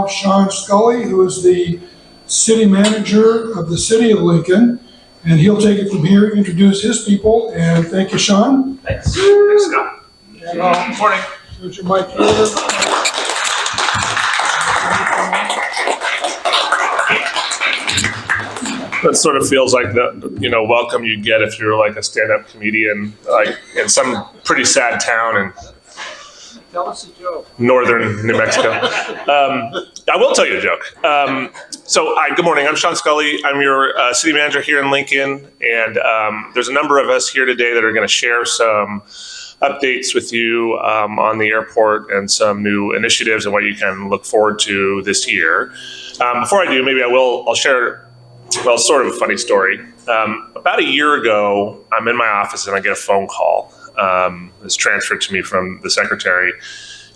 Sean Scully, who is the city manager of the city of Lincoln, and he'll take it from here, introduce his people, and thank you, Sean. Thanks. Thanks, Scott. And, Good morning. here's your mic here. That sort of feels like the welcome you get if you're like a stand-up comedian, like in some pretty sad town in Tell us a joke. northern New Mexico. I will tell you a joke. Good morning. I'm Sean Scully. I'm your city manager here in Lincoln, and there's a number of us here today that are going to share some updates with you on the airport and some new initiatives and what you can look forward to this year. Before I do, maybe I'll share. Well, sort of a funny story. About a year ago, I'm in my office and I get a phone call. It's transferred to me from the secretary.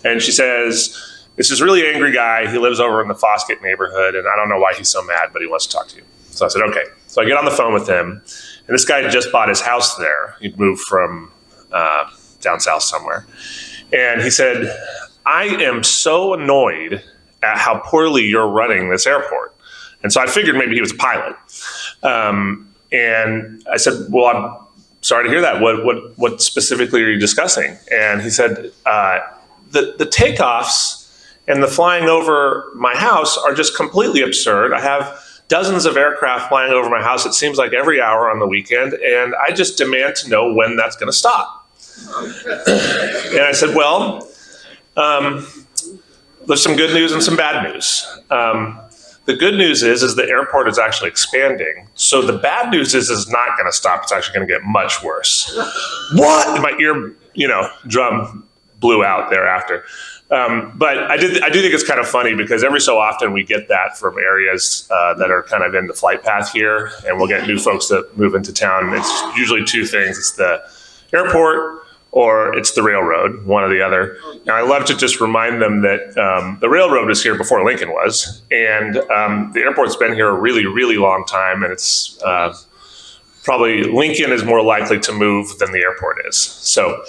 And she says, "This is a really angry guy. He lives over in the Foskett neighborhood, and I don't know why he's so mad, but he wants to talk to you." So I said, okay. So I get on the phone with him, and this guy had just bought his house there. He'd moved from down south somewhere. And he said, "I am so annoyed at how poorly you're running this airport." And so I figured maybe he was a pilot. And I said, "Well, I'm sorry to hear that. What specifically are you discussing?" And he said, the takeoffs and the flying over my house are just completely absurd. I have dozens of aircraft flying over my house, it seems like every hour on the weekend, and I just demand to know when that's going to stop." And I said, "Well, there's some good news and some bad news. The good news is the airport is actually expanding. So the bad news is it's not going to stop. It's actually going to get much worse." What? My ear, drum blew out thereafter. But I do think it's kind of funny because every so often we get that from areas that are kind of in the flight path here, and we'll get new folks that move into town. It's usually two things. It's the airport or it's the railroad, one or the other. And I love to just remind them that the railroad was here before Lincoln was, and the airport's been here a really, really long time, and it's probably Lincoln is more likely to move than the airport is. So,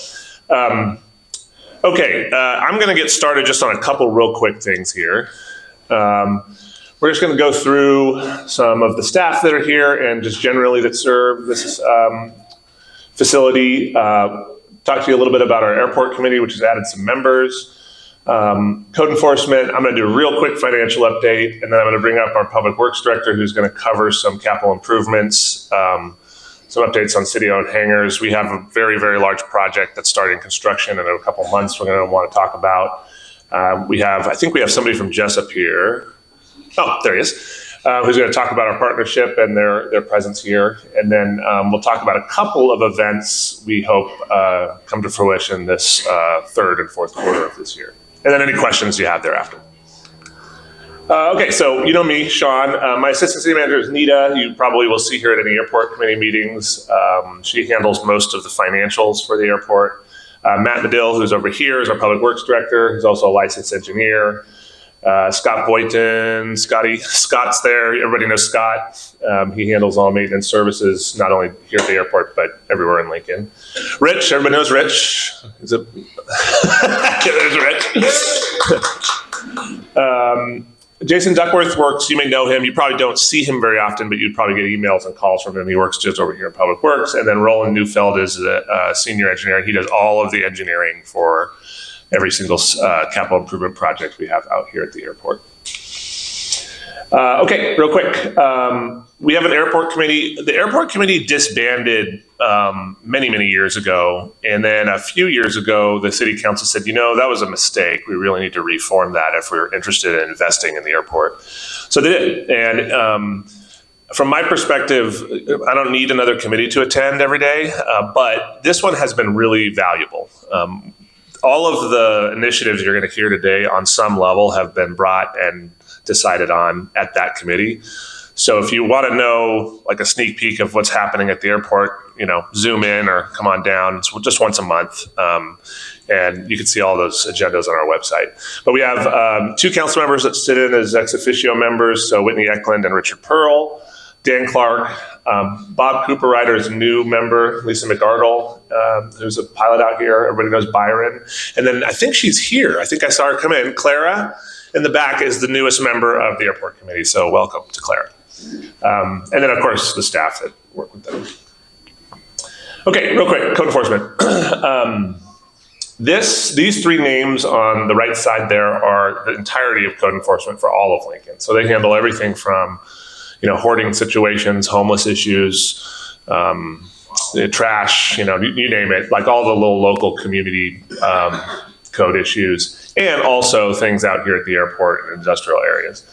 I'm going to get started just on a couple real quick things here. We're just going to go through some of the staff that are here and just generally that serve this facility. Talk to you a little bit about our airport committee, which has added some members. Code enforcement, I'm going to do a real quick financial update, and then I'm going to bring up our public works director, who's going to cover some capital improvements, some updates on city-owned hangars. We have a very, very large project that's starting construction in a couple months we're going to want to talk about. I think we have somebody from Jessup here. Oh, there he is. Who's going to talk about our partnership and their presence here. And then we'll talk about a couple of events we hope come to fruition this third and fourth quarter of this year. And then any questions you have thereafter. So you know me, Sean. My assistant city manager is Nita. You probably will see her at any airport committee meetings. She handles most of the financials for the airport. Matt Medill, who's over here, is our public works director. He's also a licensed engineer. Scott Boynton, Scott's there. Everybody knows Scott. He handles all maintenance services, not only here at the airport, but everywhere in Lincoln. Rich, everybody knows Rich. There's Rich. Jason Duckworth works, you may know him. You probably don't see him very often, but you'd probably get emails and calls from him. He works just over here in Public Works. And then Roland Neufeld is the senior engineer. He does all of the engineering for every single capital improvement project we have out here at the airport. Real quick. We have an airport committee. The airport committee disbanded many, many years ago. And then a few years ago, the city council said, that was a mistake. We really need to reform that if we're interested in investing in the airport. So they did. And from my perspective, I don't need another committee to attend every day, but this one has been really valuable. All of the initiatives you're going to hear today on some level have been brought and decided on at that committee. So if you want to know like a sneak peek of what's happening at the airport, zoom in or come on down. It's just once a month. And you can see all those agendas on our website. But we have two council members that sit in as ex officio members. So Whitney Eklund and Richard Pearl. Dan Clark, Bob Cooper Ryder is a new member, Lisa McArdle, who's a pilot out here. Everybody knows Byron. And then I think she's here. I think I saw her come in. Clara In the back is the newest member of the airport committee, so welcome to Clara. And then, of course, the staff that work with them. Okay, real quick, code enforcement. These three names on the right side there are the entirety of code enforcement for all of Lincoln. So they handle everything from, hoarding situations, homeless issues, trash, you name it, like all the little local community code issues, and also things out here at the airport and industrial areas.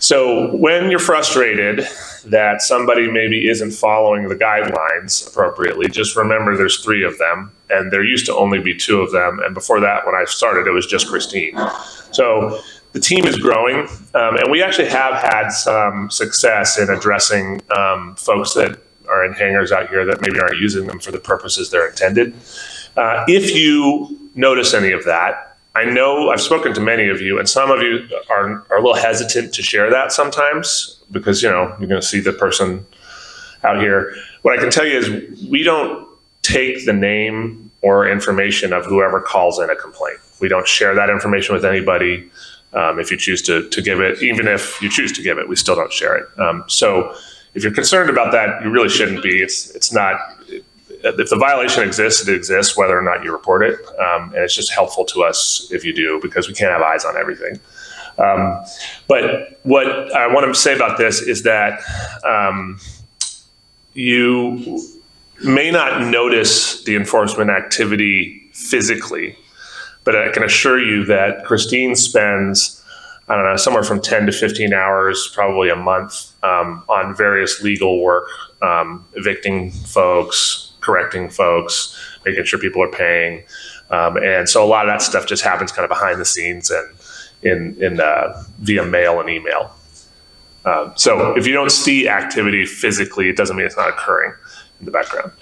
So when you're frustrated that somebody maybe isn't following the guidelines appropriately, just remember there's three of them, and there used to only be two of them. And before that, when I started, it was just Christine. So the team is growing, and we actually have had some success in addressing folks that are in hangars out here that maybe aren't using them for the purposes they're intended. If you notice any of that, I know I've spoken to many of you, and some of you are a little hesitant to share that sometimes because, you're going to see the person out here. What I can tell you is we don't take the name or information of whoever calls in a complaint. We don't share that information with anybody. If you choose to give it, even if you choose to give it, we still don't share it. So if you're concerned about that, you really shouldn't be. It's not. If the violation exists, it exists, whether or not you report it. And it's just helpful to us if you do, because we can't have eyes on everything. But what I want to say about this is that you may not notice the enforcement activity physically, but I can assure you that Christine spends, I don't know, somewhere from 10 to 15 hours, probably a month, on various legal work, evicting folks, correcting folks, making sure people are paying. And so a lot of that stuff just happens kind of behind the scenes and in via mail and email. So if you don't see activity physically, it doesn't mean it's not occurring in the background.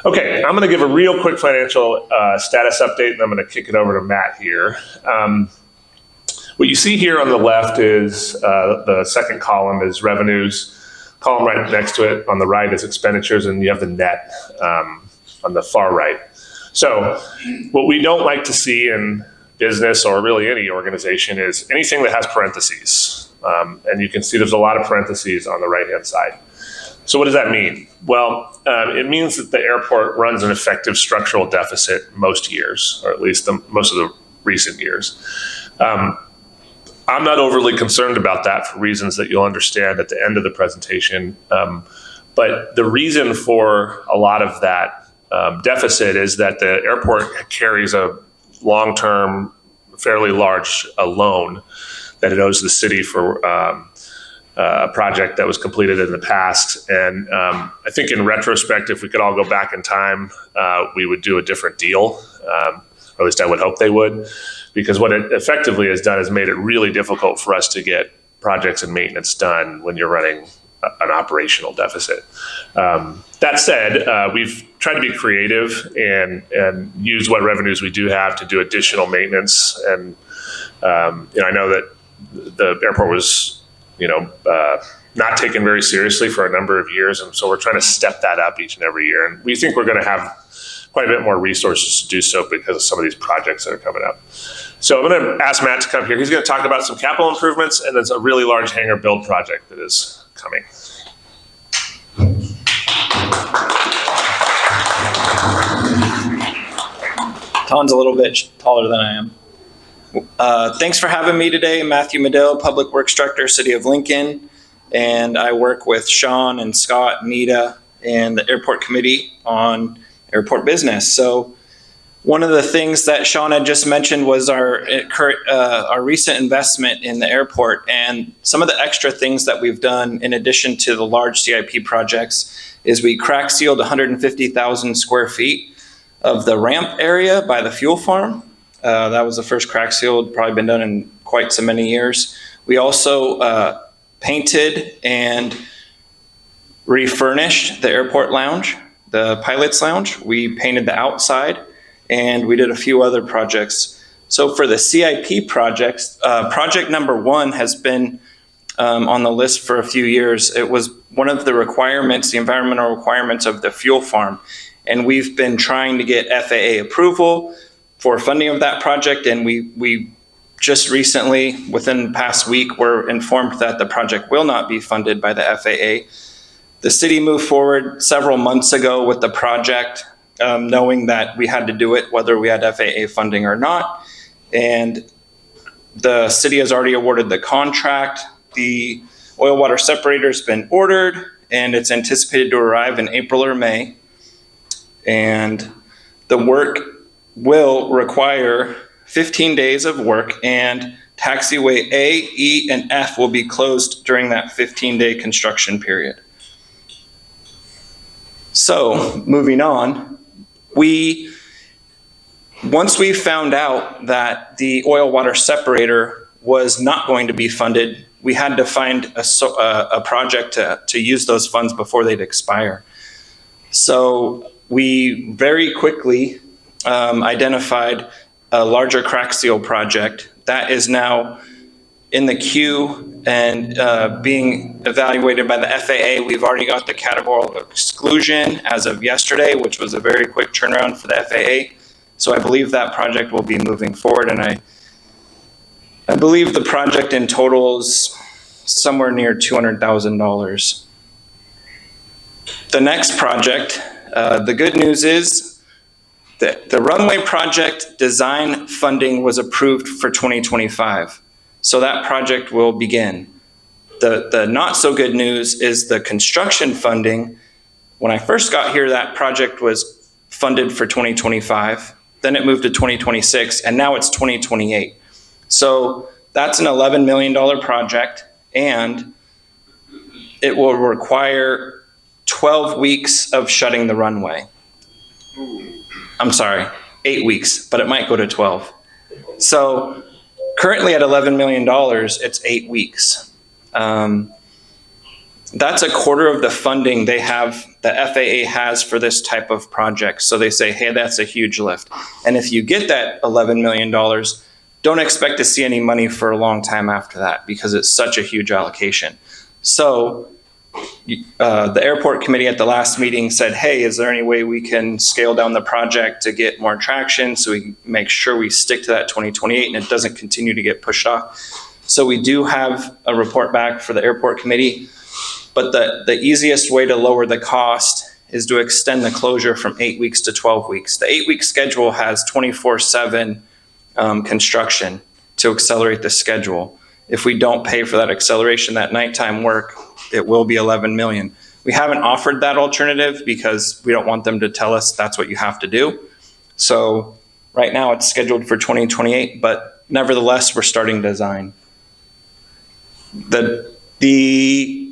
Okay, I'm going to give a real quick financial status update, and I'm going to kick it over to Matt here. What you see here on the left is the second column is revenues. Column right next to it on the right is expenditures, and you have the net on the far right. So what we don't like to see in business or really any organization is anything that has parentheses. And you can see there's a lot of parentheses on the right-hand side. So what does that mean? Well, it means that the airport runs an effective structural deficit most years, or at least most of the recent years. I'm not overly concerned about that for reasons that you'll understand at the end of the presentation. But the reason for a lot of that deficit is that the airport carries a long-term, fairly large loan that it owes the city for a project that was completed in the past. And I think in retrospect, if we could all go back in time, we would do a different deal. Or at least I would hope they would. Because what it effectively has done is made it really difficult for us to get projects and maintenance done when you're running an operational deficit. That said, we've tried to be creative and use what revenues we do have to do additional maintenance. And I know that the airport was, not taken very seriously for a number of years, and so we're trying to step that up each and every year. And we think we're going to have quite a bit more resources to do so because of some of these projects that are coming up. So I'm going to ask Matt to come here. He's going to talk about some capital improvements and there's a really large hangar build project that is coming. Ton's a little bit taller than I am. Thanks for having me today. Matthew Medill, Public Works Director, City of Lincoln. And I work with Sean and Scott, Nita, and the airport committee on airport business. So one of the things that Sean had just mentioned was our recent investment in the airport, and some of the extra things that we've done in addition to the large CIP projects is we crack sealed 150,000 square feet of the ramp area by the fuel farm. That was the first crack sealed, probably been done in quite so many years. We also painted and refurnished the airport lounge, the pilot's lounge. We painted the outside, and we did a few other projects. So for the CIP projects, project number 1 has been on the list for a few years. It was one of the requirements, the environmental requirements of the fuel farm. And we've been trying to get FAA approval for funding of that project, and we just recently, within the past week, we're informed that the project will not be funded by the FAA. The city moved forward several months ago with the project, knowing that we had to do it whether we had FAA funding or not. And the city has already awarded the contract. The oil water separator has been ordered, and it's anticipated to arrive in April or May. And the work will require 15 days of work, and taxiway A, E, and F will be closed during that 15-day construction period. So, moving on, once we found out that the oil water separator was not going to be funded, we had to find a project to use those funds before they'd expire. So we very quickly identified a larger crack seal project that is now in the queue and being evaluated by the FAA. We've already got the categorical exclusion as of yesterday, which was a very quick turnaround for the FAA. So I believe that project will be moving forward, and I believe the project in total is somewhere near $200,000. The next project, the good news is that the runway project design funding was approved for 2025. So that project will begin. The not so good news is the construction funding. When I first got here, that project was funded for 2025. Then it moved to 2026, and now it's 2028. So that's an $11 million project, and it will require 12 weeks of shutting the runway. I'm sorry, 8 weeks, but it might go to 12. So currently at $11 million, it's 8 weeks. That's a quarter of the funding the FAA has for this type of project. So they say, hey, that's a huge lift. And if you get that $11 million, don't expect to see any money for a long time after that because it's such a huge allocation. So the airport committee at the last meeting said, hey, is there any way we can scale down the project to get more traction so we make sure we stick to that 2028 and it doesn't continue to get pushed off? So we do have a report back for the airport committee. But the easiest way to lower the cost is to extend the closure from 8 weeks to 12 weeks. The 8-week schedule has 24/7 construction to accelerate the schedule. If we don't pay for that acceleration, that nighttime work, it will be $11 million. We haven't offered that alternative because we don't want them to tell us that's what you have to do. So right now it's scheduled for 2028, but nevertheless, we're starting design. The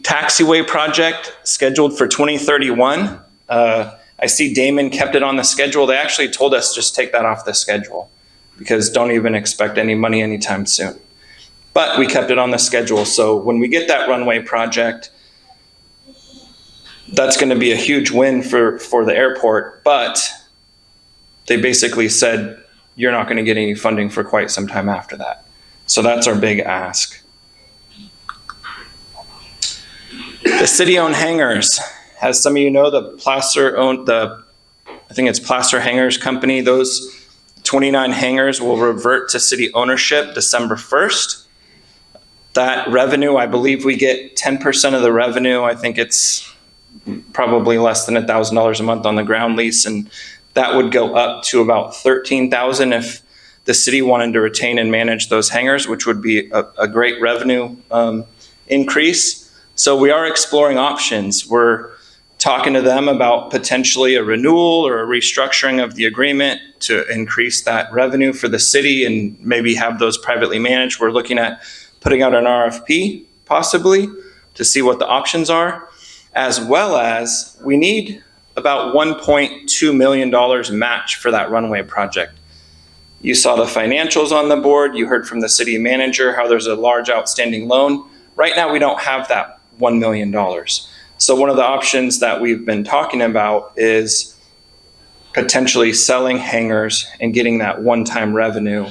taxiway project scheduled for 2031. I see Damon kept it on the schedule. They actually told us just take that off the schedule because don't even expect any money anytime soon. But we kept it on the schedule. So when we get that runway project, that's going to be a huge win for the airport. But they basically said, you're not going to get any funding for quite some time after that. So that's our big ask. The city-owned hangars, as some of you know, the I think it's Placer Hangars Company. Those 29 hangars will revert to city ownership December 1st. That revenue, I believe we get 10% of the revenue. I think it's probably less than $1,000 a month on the ground lease, and that would go up to about $13,000 if the city wanted to retain and manage those hangars, which would be a great revenue increase. So we are exploring options. We're talking to them about potentially a renewal or a restructuring of the agreement to increase that revenue for the city and maybe have those privately managed. We're looking at putting out an RFP possibly to see what the options are, as well as we need about $1.2 million match for that runway project. You saw the financials on the board. You heard from the city manager how there's a large outstanding loan. Right now, we don't have that $1 million. So one of the options that we've been talking about is potentially selling hangars and getting that one-time revenue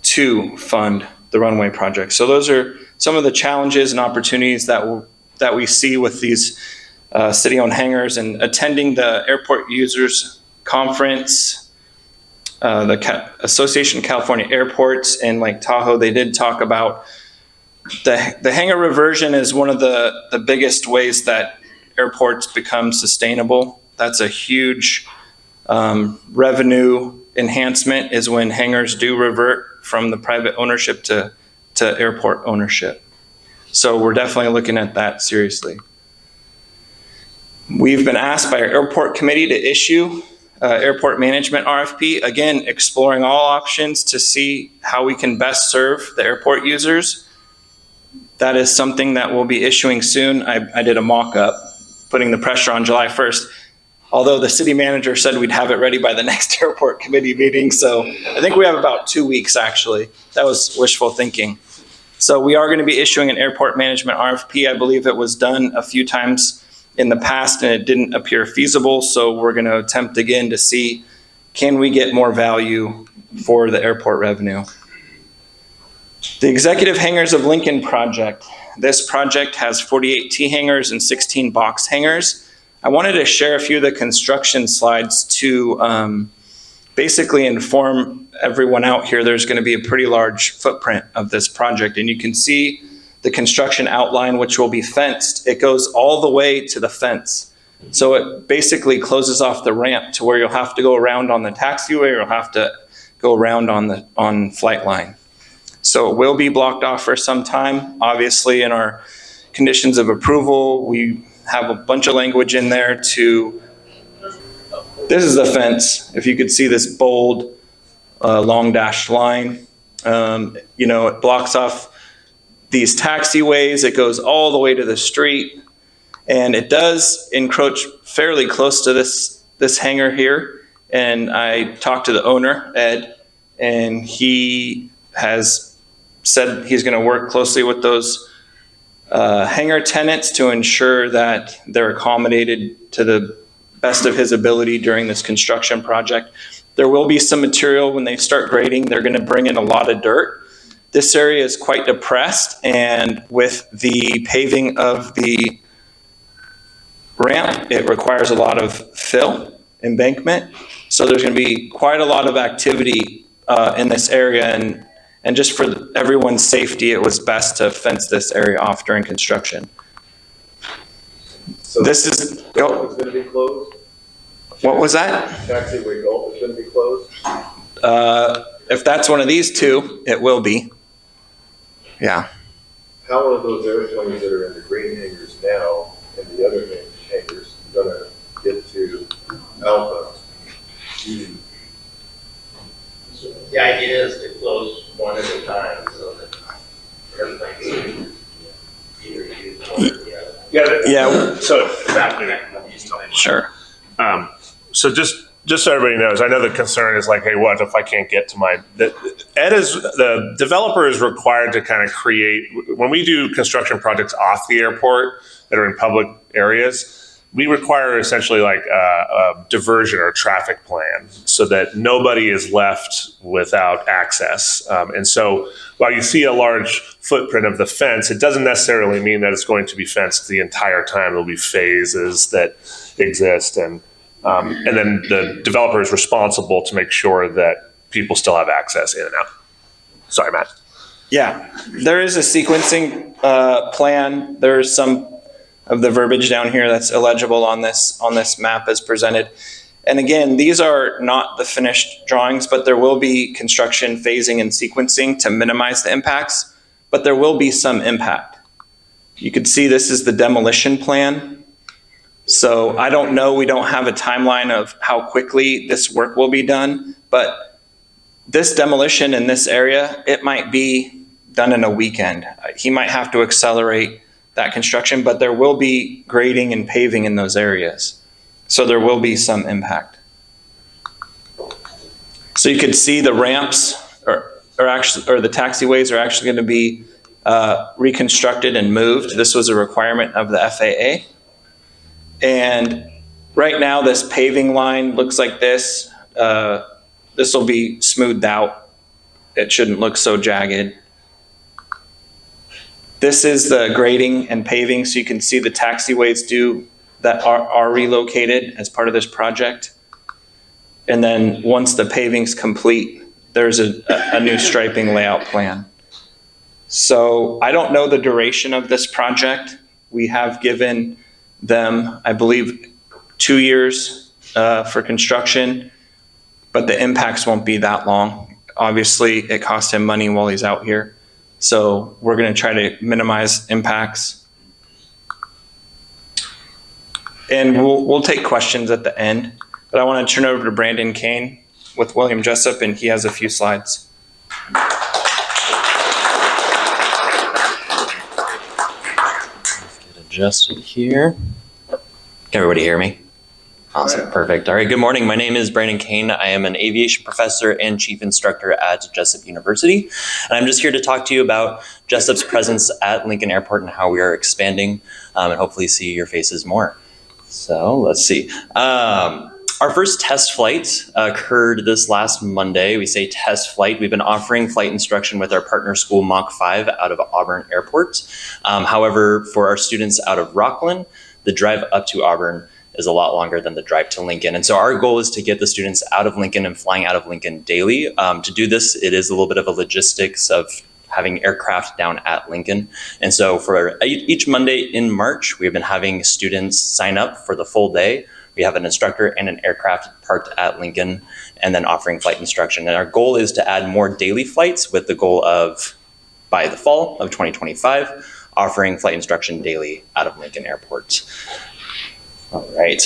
to fund the runway project. So those are some of the challenges and opportunities that we see with these city-owned hangars, and attending the airport users conference Association of California Airports in Lake Tahoe, they did talk about the hangar reversion is one of the biggest ways that airports become sustainable. That's a huge revenue enhancement, is when hangars do revert from the private ownership to airport ownership. So we're definitely looking at that seriously. We've been asked by our airport committee to issue airport management RFP, again, exploring all options to see how we can best serve the airport users. That is something that we'll be issuing soon. I did a mock-up, putting the pressure on July 1st, although the city manager said we'd have it ready by the next airport committee meeting. So I think we have about 2 weeks, actually. That was wishful thinking. So we are going to be issuing an airport management RFP. I believe it was done a few times in the past and it didn't appear feasible. So we're going to attempt again to see, can we get more value for the airport revenue? The Executive Hangars of Lincoln project. This project has 48 T hangars and 16 box hangars. I wanted to share a few of the construction slides to basically inform everyone out here. There's going to be a pretty large footprint of this project, and you can see the construction outline, which will be fenced. It goes all the way to the fence. So it basically closes off the ramp to where you'll have to go around on the taxiway or you'll have to go around on flight line. So it will be blocked off for some time. Obviously, in our conditions of approval, we have a bunch of language in there to, this is the fence. If you could see this bold, long dashed line, it blocks off these taxiways. It goes all the way to the street, and it does encroach fairly close to this hangar here. And I talked to the owner, Ed, and he has said he's going to work closely with those hangar tenants to ensure that they're accommodated to the best of his ability during this construction project. There will be some material when they start grading. They're going to bring in a lot of dirt. This area is quite depressed, and with the paving of the ramp, it requires a lot of fill, embankment. So there's going to be quite a lot of activity in this area, and just for everyone's safety, it was best to fence this area off during construction. So this is Gulf is going to be closed? What was that? Taxiway Gulf is going to be closed? If that's one of these two, it will be. Yeah. How are those airplanes that are in the green hangars now and the other hangars going to get to Alpha? The idea is to close one at a time so that airplanes either use one or the other. Yeah. So exactly. Sure. So just so everybody knows, I know the concern is like, hey, what if I can't get to the developer is required to kind of create, when we do construction projects off the airport that are in public areas, we require essentially like a diversion or a traffic plan so that nobody is left without access. And so while you see a large footprint of the fence, it doesn't necessarily mean that it's going to be fenced the entire time. There'll be phases that exist, and then the developer is responsible to make sure that people still have access in and out. Sorry, Matt. Yeah, there is a sequencing plan. There's some of the verbiage down here that's illegible on this map as presented. And again, these are not the finished drawings, but there will be construction phasing and sequencing to minimize the impacts, but there will be some impact. You can see this is the demolition plan. So I don't know, we don't have a timeline of how quickly this work will be done, but this demolition in this area, it might be done in a weekend. He might have to accelerate that construction, but there will be grading and paving in those areas. So there will be some impact. So you could see the ramps or the taxiways are actually going to be reconstructed and moved. This was a requirement of the FAA. And right now this paving line looks like this. This will be smoothed out. It shouldn't look so jagged. This is the grading and paving, so you can see the taxiways that are relocated as part of this project. And then once the paving's complete, there's a new striping layout plan. So I don't know the duration of this project. We have given them, I believe, 2 years for construction, but the impacts won't be that long. Obviously, it costs him money while he's out here. So we're going to try to minimize impacts. And we'll take questions at the end, but I want to turn over to Brandon Kane with William Jessup, and he has a few slides. Get adjusted here. Can everybody hear me? Awesome, perfect. All right, good morning. My name is Brandon Kane. I am an aviation professor and chief instructor at Jessup University. And I'm just here to talk to you about Jessup's presence at Lincoln Airport and how we are expanding and hopefully see your faces more. So let's see. Our first test flight occurred this last Monday. We say test flight. We've been offering flight instruction with our partner school Mach 5 out of Auburn Airport. However, for our students out of Rockland, the drive up to Auburn is a lot longer than the drive to Lincoln. And so our goal is to get the students out of Lincoln and flying out of Lincoln daily. To do this, it is a little bit of a logistics of having aircraft down at Lincoln. And so for each Monday in March, we've been having students sign up for the full day. We have an instructor and an aircraft parked at Lincoln and then offering flight instruction. And our goal is to add more daily flights with the goal of, by the fall of 2025, offering flight instruction daily out of Lincoln Airport. All right.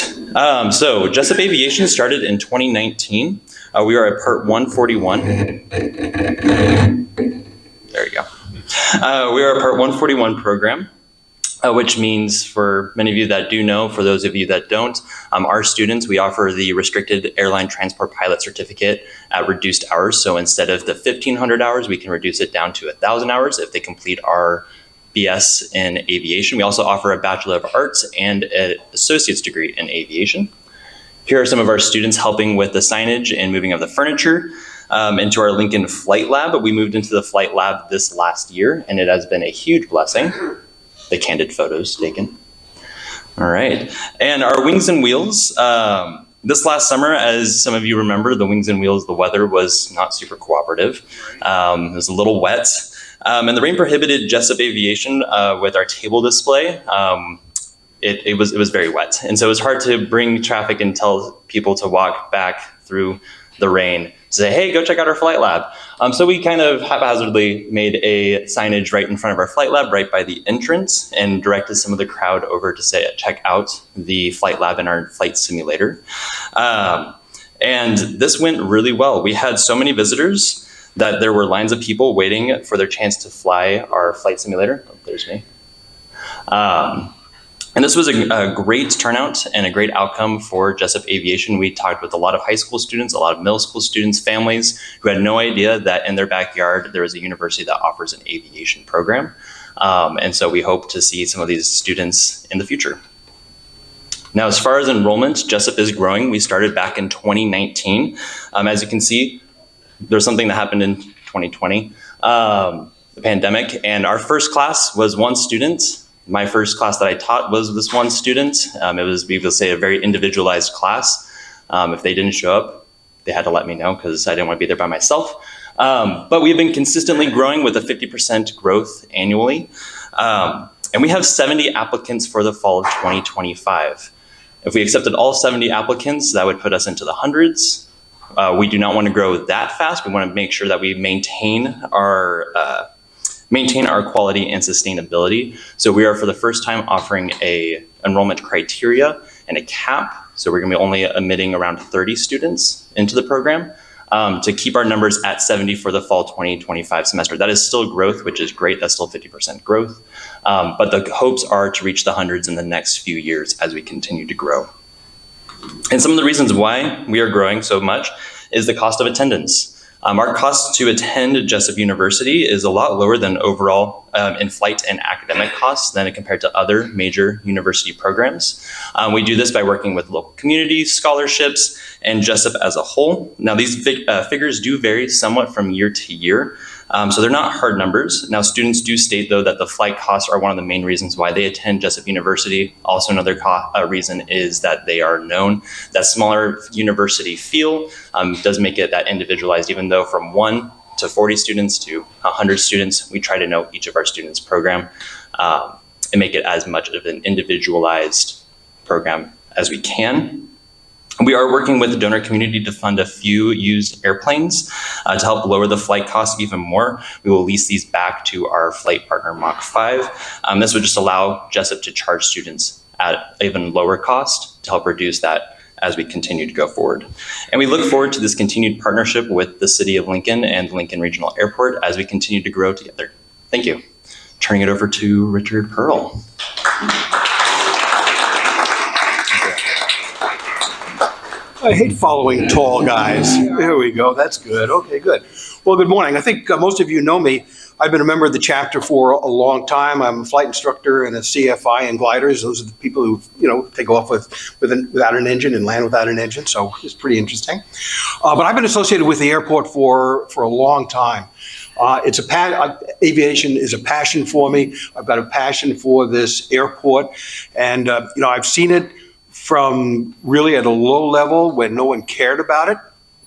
So Jessup Aviation started in 2019. We are at Part 141. There you go. We are a Part 141 program, which means for many of you that do know, for those of you that don't, our students, we offer the Restricted Airline Transport Pilot Certificate at reduced hours. So instead of the 1,500 hours, we can reduce it down to 1,000 hours if they complete our BS in aviation. We also offer a Bachelor of Arts and an associate's degree in aviation. Here are some of our students helping with the signage and moving of the furniture into our Lincoln Flight Lab. We moved into the Flight Lab this last year, and it has been a huge blessing. The candid photos taken. All right. And our Wings and Wheels. This last summer, as some of you remember, the Wings and Wheels, the weather was not super cooperative. It was a little wet. And the rain prohibited Jessup Aviation with our table display. It was very wet. And so it was hard to bring traffic and tell people to walk back through the rain, say, hey, go check out our flight lab. So we kind of haphazardly made a signage right in front of our flight lab, right by the entrance, and directed some of the crowd over to say, check out the flight lab and our flight simulator. And this went really well. We had so many visitors that there were lines of people waiting for their chance to fly our flight simulator. Oh, there's me. And this was a great turnout and a great outcome for Jessup Aviation. We talked with a lot of high school students, a lot of middle school students, families who had no idea that in their backyard there was a university that offers an aviation program. And so we hope to see some of these students in the future. Now, as far as enrollment, Jessup is growing. We started back in 2019. As you can see, there's something that happened in 2020, the pandemic, and our first class was one student. My first class that I taught was this one student. It was, we will say, a very individualized class. If they didn't show up, they had to let me know because I didn't want to be there by myself. But we've been consistently growing with a 50% growth annually. And we have 70 applicants for the fall of 2025. If we accepted all 70 applicants, that would put us into the hundreds. We do not want to grow that fast. We want to make sure that we maintain our quality and sustainability. So we are for the first time offering a enrollment criteria and a cap. So we're going to be only admitting around 30 students into the program to keep our numbers at 70 for the fall 2025 semester. That is still growth, which is great. That's still 50% growth. But the hopes are to reach the hundreds in the next few years as we continue to grow. And some of the reasons why we are growing so much is the cost of attendance. Our cost to attend Jessup University is a lot lower than overall in-flight and academic costs than compared to other major university programs. We do this by working with local communities, scholarships, and Jessup as a whole. Now, these figures do vary somewhat from year to year. So they're not hard numbers. Now, students do state, though, that the flight costs are one of the main reasons why they attend Jessup University. Also, another reason is that they are known. That smaller university feel does make it that individualized, even though from 1 to 40 students to 100 students, we try to know each of our students' program and make it as much of an individualized program as we can. We are working with the donor community to fund a few used airplanes to help lower the flight costs even more. We will lease these back to our flight partner, Mach 5. This would just allow Jessup to charge students at even lower cost to help reduce that as we continue to go forward. And we look forward to this continued partnership with the City of Lincoln and Lincoln Regional Airport as we continue to grow together. Thank you. Turning it over to Richard Pearl. I hate following tall guys. There we go. That's good. Okay, good. Well, good morning. I think most of you know me. I've been a member of the chapter for a long time. I'm a flight instructor and a CFI in gliders. Those are the people who, take off without an engine and land without an engine. So it's pretty interesting. But I've been associated with the airport for a long time. Aviation is a passion for me. I've got a passion for this airport, and I've seen it from really at a low level when no one cared about it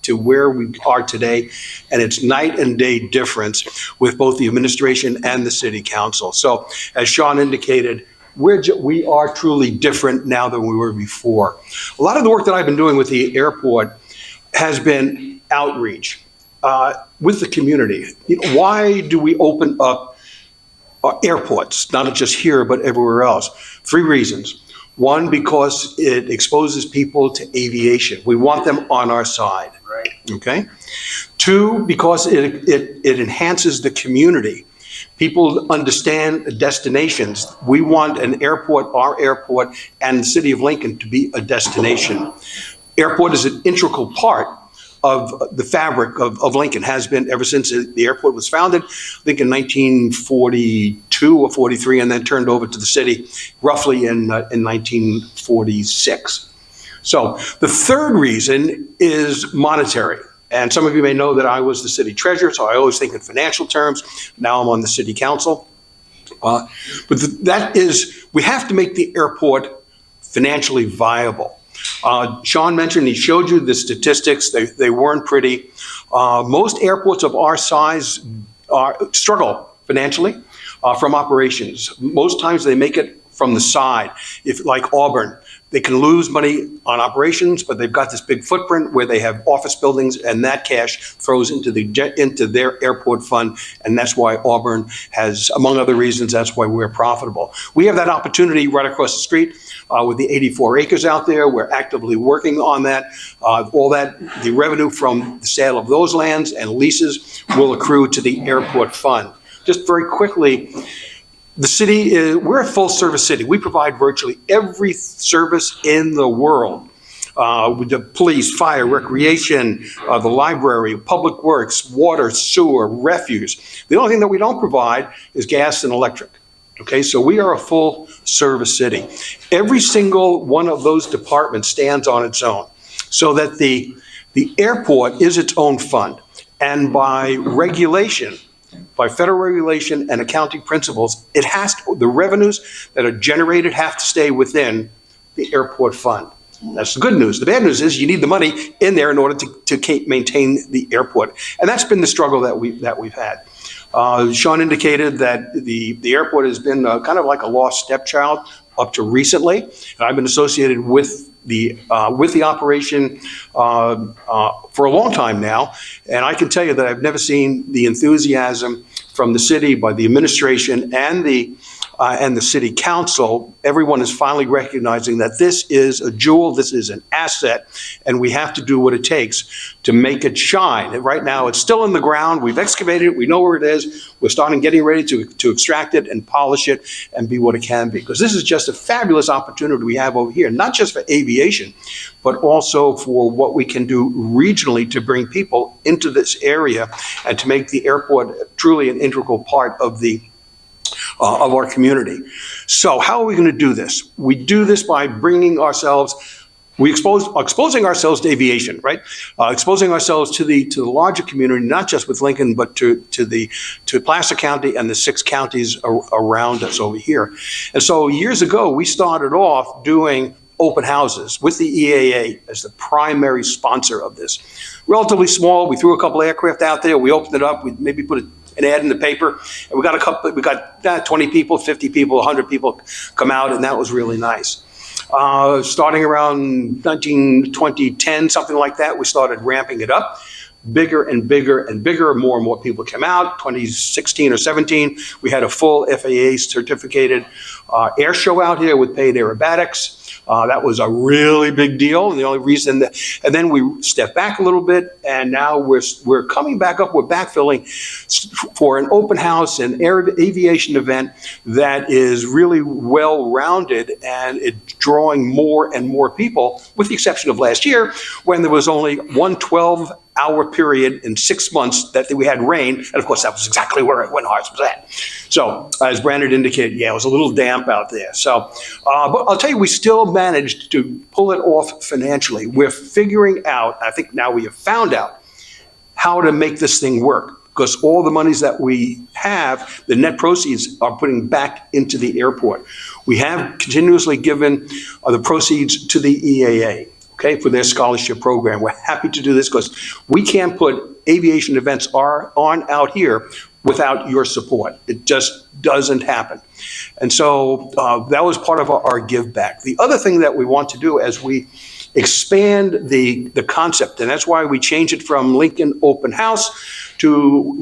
to where we are today. And it's night and day difference with both the administration and the city council. So as Sean indicated, we are truly different now than we were before. A lot of the work that I've been doing with the airport has been outreach with the community. Why do we open up airports, not just here, but everywhere else? 3 reasons. 1, because it exposes people to aviation. We want them on our side. Right. Okay. 2, because it enhances the community. People understand destinations. We want an airport, our airport, and the city of Lincoln to be a destination. Airport is an integral part of the fabric of Lincoln, has been ever since the airport was founded, I think in 1942 or 43, and then turned over to the city roughly in 1946. So the 3rd reason is monetary. And some of you may know that I was the city treasurer, so I always think in financial terms. Now I'm on the city council. But that is, we have to make the airport financially viable. Sean mentioned, he showed you the statistics. They weren't pretty. Most airports of our size struggle financially from operations. Most times they make it from the side. If like Auburn, they can lose money on operations, but they've got this big footprint where they have office buildings, and that cash throws into their airport fund, and that's why Auburn has, among other reasons, that's why we're profitable. We have that opportunity right across the street with the 84 acres out there. We're actively working on that. The revenue from the sale of those lands and leases will accrue to the airport fund. Just very quickly, the city we're a full service city. We provide virtually every service in the world. With the police, fire, recreation, the library, public works, water, sewer, refuse. The only thing that we don't provide is gas and electric. Okay, so we are a full service city. Every single one of those departments stands on its own, so that the airport is its own fund. And by regulation, by federal regulation and accounting principles, the revenues that are generated have to stay within the airport fund. That's the good news. The bad news is you need the money in there in order to maintain the airport. And that's been the struggle that we've had. Sean indicated that the airport has been kind of like a lost stepchild up to recently. And I've been associated with the operation for a long time now, and I can tell you that I've never seen the enthusiasm from the city, by the administration, and the city council. Everyone is finally recognizing that this is a jewel, this is an asset, and we have to do what it takes to make it shine. And right now, it's still in the ground. We've excavated it. We know where it is. We're getting ready to extract it and polish it and be what it can be. Because this is just a fabulous opportunity we have over here, not just for aviation, but also for what we can do regionally to bring people into this area and to make the airport truly an integral part of our community. So how are we going to do this? We do this by bringing ourselves exposing ourselves to aviation, right? Exposing ourselves to the larger community, not just with Lincoln, but to Placer County and the 6 counties around us over here. And so years ago, we started off doing open houses with the EAA as the primary sponsor of this. Relatively small. We threw a couple aircraft out there. We opened it up. We maybe put an ad in the paper, and we got 20 people, 50 people, 100 people come out, and that was really nice. Starting around 2010, something like that, we started ramping it up. Bigger and bigger and bigger, more and more people came out. 2016 or 17, we had a full FAA certificated air show out here with paid aerobatics. That was a really big deal, and the only reason that, and then we stepped back a little bit, and now we're coming back up. We're backfilling for an open house and aviation event that is really well-rounded, and it's drawing more and more people, with the exception of last year, when there was only one 12-hour period in 6 months that we had rain, and of course that was exactly where when ours was at. So as Brandon indicated, yeah, it was a little damp out there. So, but I'll tell you, we still managed to pull it off financially. We're figuring out, I think now we have found out, how to make this thing work, because all the monies that we have, the net proceeds are putting back into the airport. We have continuously given the proceeds to the EAA. Okay, for their scholarship program. We're happy to do this because we can't put aviation events on out here without your support. It just doesn't happen. And so that was part of our give back. The other thing that we want to do as we expand the concept, and that's why we changed it from Lincoln Open House to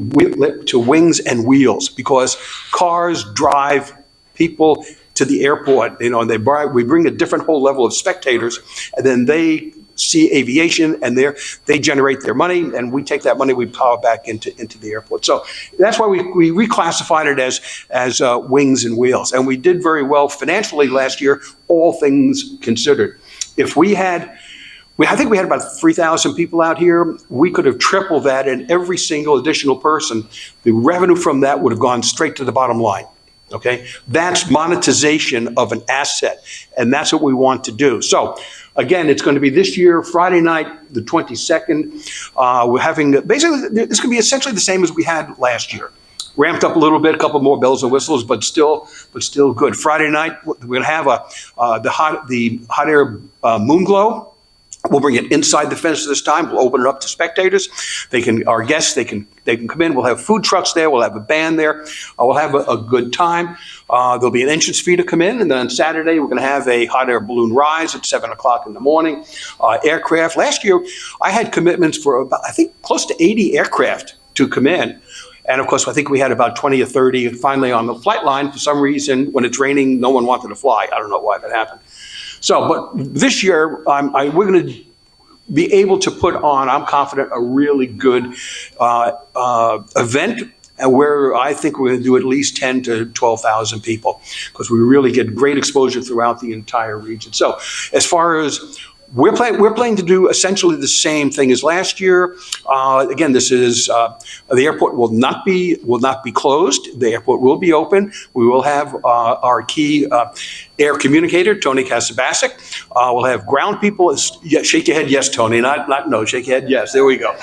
Wings and Wheels, because cars drive people to the airport, and we bring a different whole level of spectators, and then they see aviation, and they generate their money, and we take that money, we power back into the airport. So that's why we reclassified it as Wings and Wheels, and we did very well financially last year, all things considered. If I think we had about 3,000 people out here. We could have tripled that, and every single additional person, the revenue from that would have gone straight to the bottom line. Okay, that's monetization of an asset, and that's what we want to do. So, again, it's going to be this year, Friday night, the 22nd. We're having basically it's going to be essentially the same as we had last year. Ramped up a little bit, a couple more bells and whistles, but still good. Friday night, we're going to have the hot air moon glow. We'll bring it inside the fence this time. We'll open it up to spectators. Our guests, they can come in. We'll have food trucks there. We'll have a band there. We'll have a good time. There'll be an entrance fee to come in. And then on Saturday, we're going to have a hot air balloon rise at 7 o'clock in the morning. Aircraft. Last year, I had commitments for about, I think, close to 80 aircraft to come in. And of course, I think we had about 20 or 30 finally on the flight line. For some reason, when it's raining, no one wanted to fly. I don't know why that happened. So, but this year, we're going to be able to put on, I'm confident, a really good event, and where I think we're going to do at least 10 to 12,000 people, because we really get great exposure throughout the entire region. So, as far as we're planning to do essentially the same thing as last year. Again, this is the airport will not be closed. The airport will be open. We will have our key air communicator, Tony Kasabasic. We'll have ground people. Shake your head, yes, Tony. Not no. Shake your head, yes. There we go.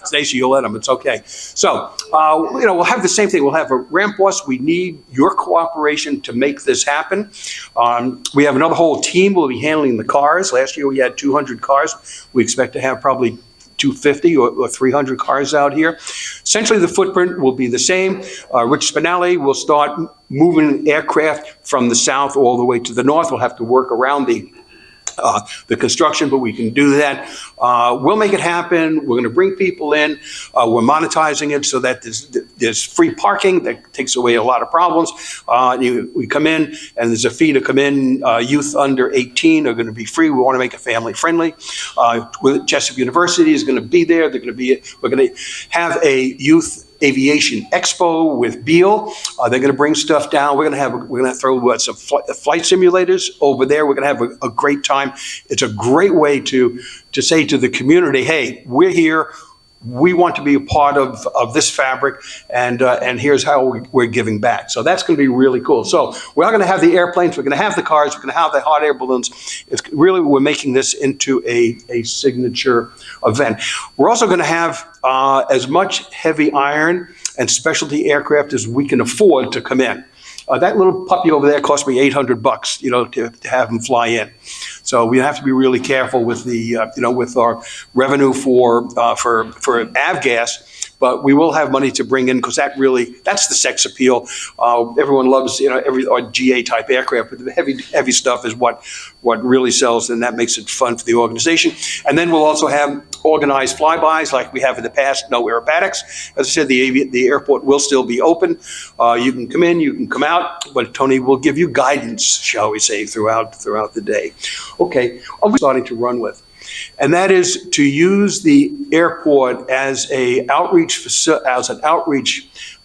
Stacy, you'll let him. It's okay. So we'll have the same thing. We'll have a ramp bus. We need your cooperation to make this happen. We have another whole team. We'll be handling the cars. Last year we had 200 cars. We expect to have probably 250 or 300 cars out here. Essentially, the footprint will be the same. Rich Spinelli will start moving aircraft from the south all the way to the north. We'll have to work around the construction, but we can do that. We'll make it happen. We're going to bring people in. We're monetizing it so that there's free parking that takes away a lot of problems. We come in and there's a fee to come in. Youth under 18 are going to be free. We want to make it family friendly. Jessup University is going to be there. We're going to have a youth aviation expo with Beal. They're going to bring stuff down. We're going to throw some flight simulators over there. We're going to have a great time. It's a great way to say to the community, hey, we're here. we want to be a part of this fabric, and here's how we're giving back. So that's going to be really cool. So we're not going to have the airplanes, we're going to have the cars, we're going to have the hot air balloons. It's really, we're making this into a signature event. We're also going to have as much heavy iron and specialty aircraft as we can afford to come in. That little puppy over there cost me $800, to have him fly in. So we have to be really careful with the, with our revenue for avgas. But we will have money to bring in, because that's the sex appeal. Everyone loves, our GA type aircraft, but the heavy stuff is what really sells, and that makes it fun for the organization. And then we'll also have organized flybys like we have in the past, no aerobatics. As I said, the airport will still be open. You can come in, you can come out, but Tony will give you guidance, shall we say, throughout the day. Okay, I'm starting to run with. And that is to use the airport as an outreach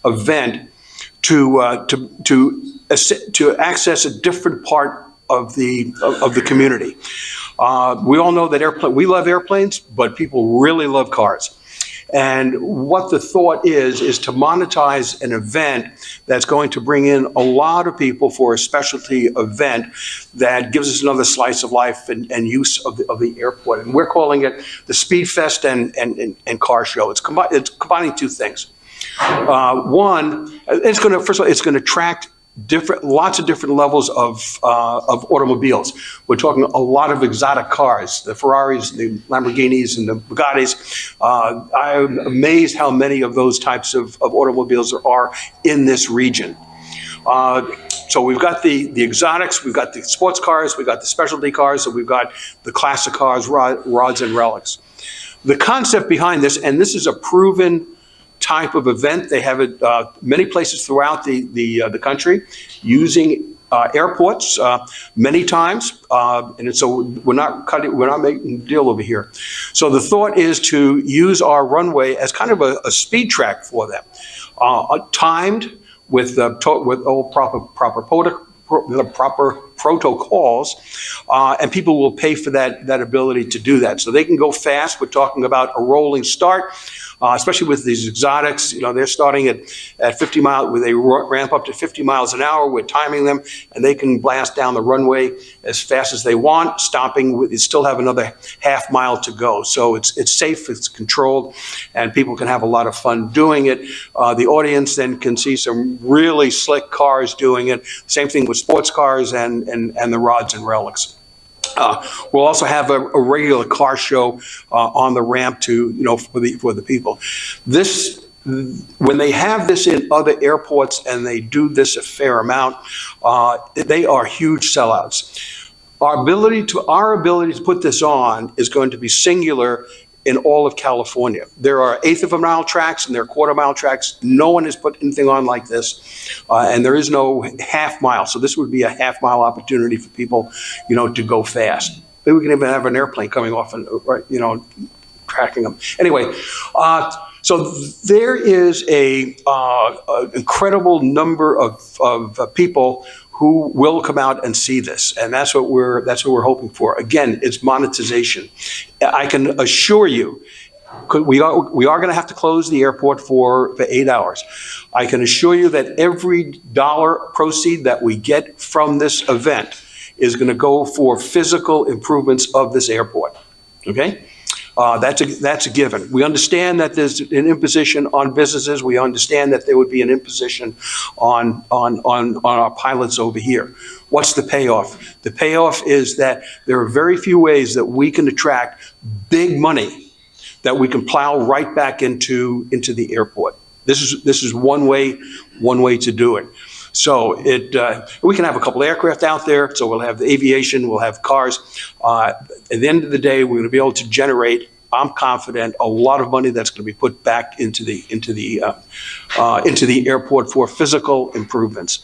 event to access a different part of the community. We all know that we love airplanes, but people really love cars. And what the thought is to monetize an event that's going to bring in a lot of people for a specialty event that gives us another slice of life and use of the airport. And we're calling it the Speedfest and Car Show. It's combining two things. One, it's going to attract lots of different levels of automobiles. We're talking a lot of exotic cars, the Ferraris, the Lamborghinis, and the Bugattis. I'm amazed how many of those types of automobiles there are in this region. So we've got the exotics, we've got the sports cars, we've got the specialty cars, and we've got the classic cars, rods and relics. The concept behind this, and this is a proven type of event. They have it many places throughout the country, using airports many times, and so we're not making a deal over here. So the thought is to use our runway as kind of a speed track for them, timed with all proper protocols, and people will pay for that ability to do that. So they can go fast. We're talking about a rolling start. Especially with these exotics, they're starting at 50 miles, where they ramp up to 50 miles an hour. We're timing them, and they can blast down the runway as fast as they want, stopping. They still have another half mile to go. So it's safe, it's controlled, and people can have a lot of fun doing it. The audience then can see some really slick cars doing it. Same thing with sports cars and the rods and relics. We'll also have a regular car show on the ramp for the people. When they have this in other airports and they do this a fair amount, they are huge sellouts. Our ability to put this on is going to be singular in all of California. There are eighth of a mile tracks and there are quarter mile tracks. No one has put anything on like this, and there is no half mile. So this would be a half mile opportunity for people, to go fast. Maybe we can even have an airplane coming off and tracking them. Anyway, so there is a incredible number of people who will come out and see this, and that's what we're hoping for. Again, it's monetization. I can assure you, we are going to have to close the airport for 8 hours. I can assure you that every dollar proceed that we get from this event is going to go for physical improvements of this airport. Okay. That's a given. We understand that there's an imposition on businesses. We understand that there would be an imposition on our pilots over here. What's the payoff? The payoff is that there are very few ways that we can attract big money that we can plow right back into the airport. This is one way to do it. So we can have a couple aircraft out there. So we'll have the aviation, we'll have cars. At the end of the day, we're going to be able to generate, I'm confident, a lot of money that's going to be put back into the airport for physical improvements.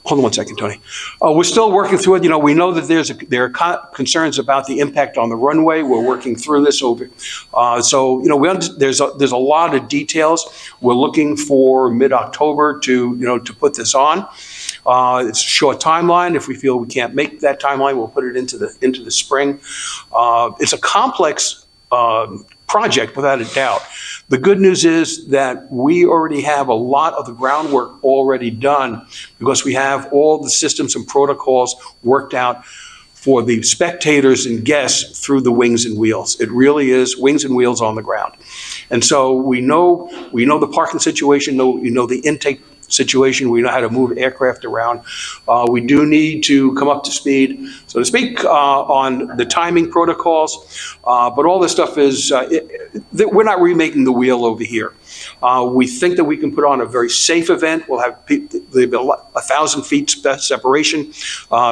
Hold on one second, Tony. We're still working through it. We know that there are concerns about the impact on the runway. We're working through this over. There's a lot of details. We're looking for mid-October to put this on. It's a short timeline. If we feel we can't make that timeline, we'll put it into the spring. It's a complex project without a doubt. The good news is that we already have a lot of the groundwork already done because we have all the systems and protocols worked out for the spectators and guests through the wings and wheels. It really is wings and wheels on the ground. And so we know the parking situation, we know the intake situation, we know how to move aircraft around. We do need to come up to speed, so to speak, on the timing protocols, but all this stuff is, we're not remaking the wheel over here. We think that we can put on a very safe event. We'll have 1,000 feet separation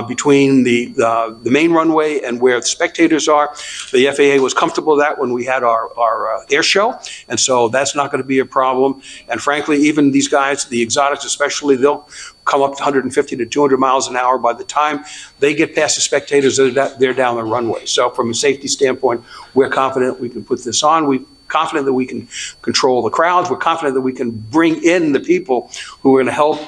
between the main runway and where the spectators are. The FAA was comfortable with that when we had our air show, and so that's not going to be a problem. And frankly, even these guys, the exotics especially, they'll come up to 150 to 200 miles an hour. By the time they get past the spectators, they're down the runway. So from a safety standpoint, we're confident we can put this on. We're confident that we can control the crowds. We're confident that we can bring in the people who are going to help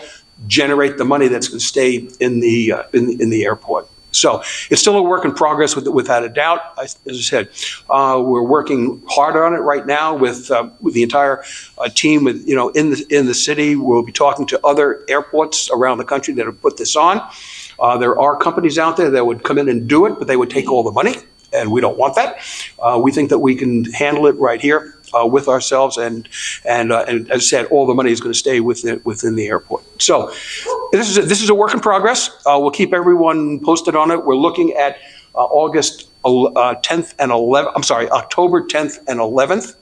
generate the money that's going to stay in the airport. So it's still a work in progress, without a doubt. As I said, we're working hard on it right now with the entire team. In the city, we'll be talking to other airports around the country that have put this on. There are companies out there that would come in and do it, but they would take all the money, and we don't want that. We think that we can handle it right here with ourselves, and as I said, all the money is going to stay within the airport. So this is a work in progress. We'll keep everyone posted on it. We're looking at October 10th and 11th.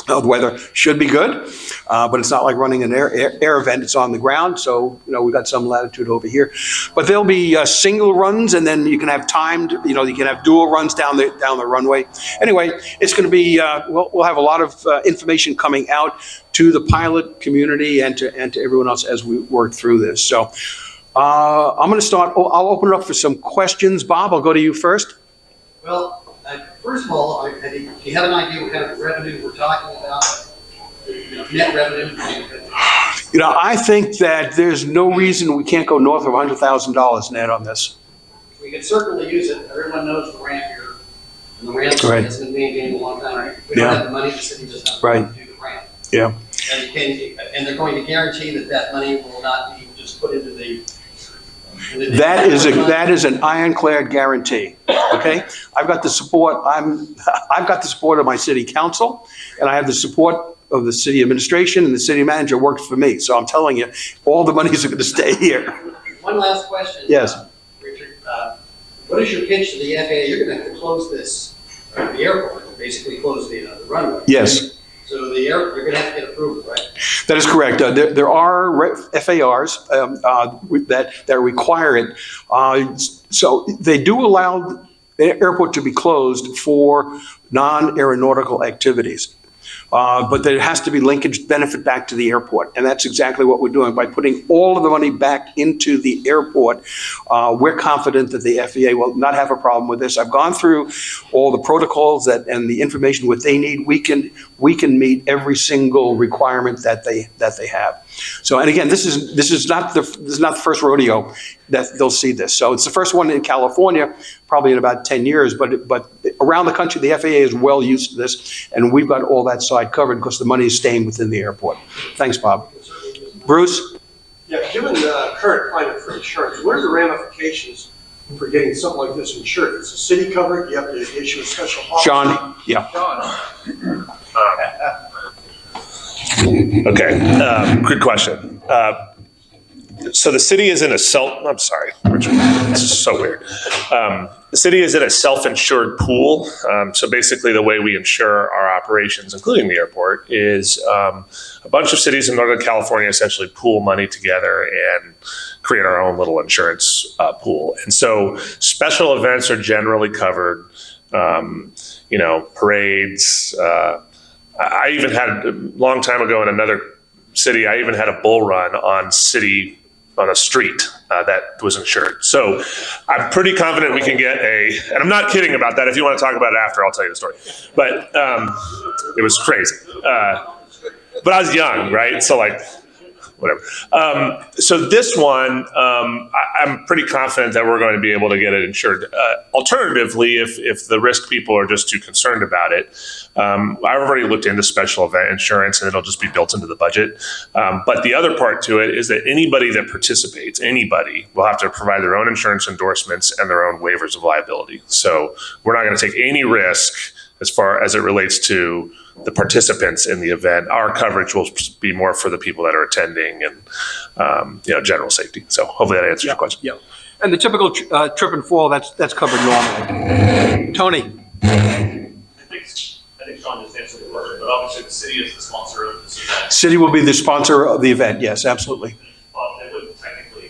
The weather should be good, but it's not like running an air event. It's on the ground, so we've got some latitude over here. But there'll be single runs, and then you can have timed. You can have dual runs down the runway. Anyway, it's going to be. We'll have a lot of information coming out to the pilot community and to everyone else as we work through this. So I'm going to start. I'll open it up for some questions. Bob, I'll go to you first. Well, first of all, do you have an idea what kind of revenue we're talking about? Net revenue? I think that there's no reason we can't go north of $100,000 net on this. We can certainly use it. Everyone knows the ramp here. And the ramp Right. has been maintained a long time. We Yeah. don't have the money, the city does not Right. do the ramp. Yeah. And they're going to guarantee that money will not be just put into the... That is an ironclad guarantee. Okay, I've got the support. I've got the support of my city council, and I have the support of the city administration, and the city manager works for me. So I'm telling you, all the monies are going to stay here. One last question. Yes. Richard, what is your pitch to the FAA? You're going to have to close the airport, basically close the runway. Yes. So you're going to have to get approval, right? That is correct. There are FARs that require it. So they do allow the airport to be closed for non-aeronautical activities. But there has to be linkage benefit back to the airport. And that's exactly what we're doing. By putting all of the money back into the airport, we're confident that the FAA will not have a problem with this. I've gone through all the protocols and the information what they need. We can meet every single requirement that they have. So, and again, this is not the first rodeo that they'll see this. So it's the first one in California, probably in about 10 years, but around the country, the FAA is well used to this, and we've got all that side covered because the money is staying within the airport. Thanks, Bob. Bruce? Yeah, given the current climate for insurance, what are the ramifications for getting something like this insured? Is the city covered? Do you have to issue a special policy? Sean? Yeah. Okay, good question. So the city is in a I'm sorry, Richard, this is so weird. The city is in a self-insured pool. So basically the way we insure our operations, including the airport, is a bunch of cities in Northern California essentially pool money together and create our own little insurance pool. And so special events are generally covered, parades. I even had a long time ago in another city, I even had a bull run on a street that was insured. So I'm pretty confident we can get and I'm not kidding about that. If you want to talk about it after, I'll tell you the story. But it was crazy. But I was young, right? So whatever. So this one, I'm pretty confident that we're going to be able to get it insured. Alternatively, if the risk people are just too concerned about it, I've already looked into special event insurance, and it'll just be built into the budget. But the other part to it is that anybody that participates, anybody will have to provide their own insurance endorsements and their own waivers of liability. So we're not going to take any risk as far as it relates to the participants in the event. Our coverage will be more for the people that are attending and general safety. So hopefully that answers your question. Yeah. And the typical trip and fall, that's covered normally. Tony? I think Sean just answered the question, but obviously the city is the sponsor of this event. City will be the sponsor of the event, yes, absolutely. They wouldn't technically,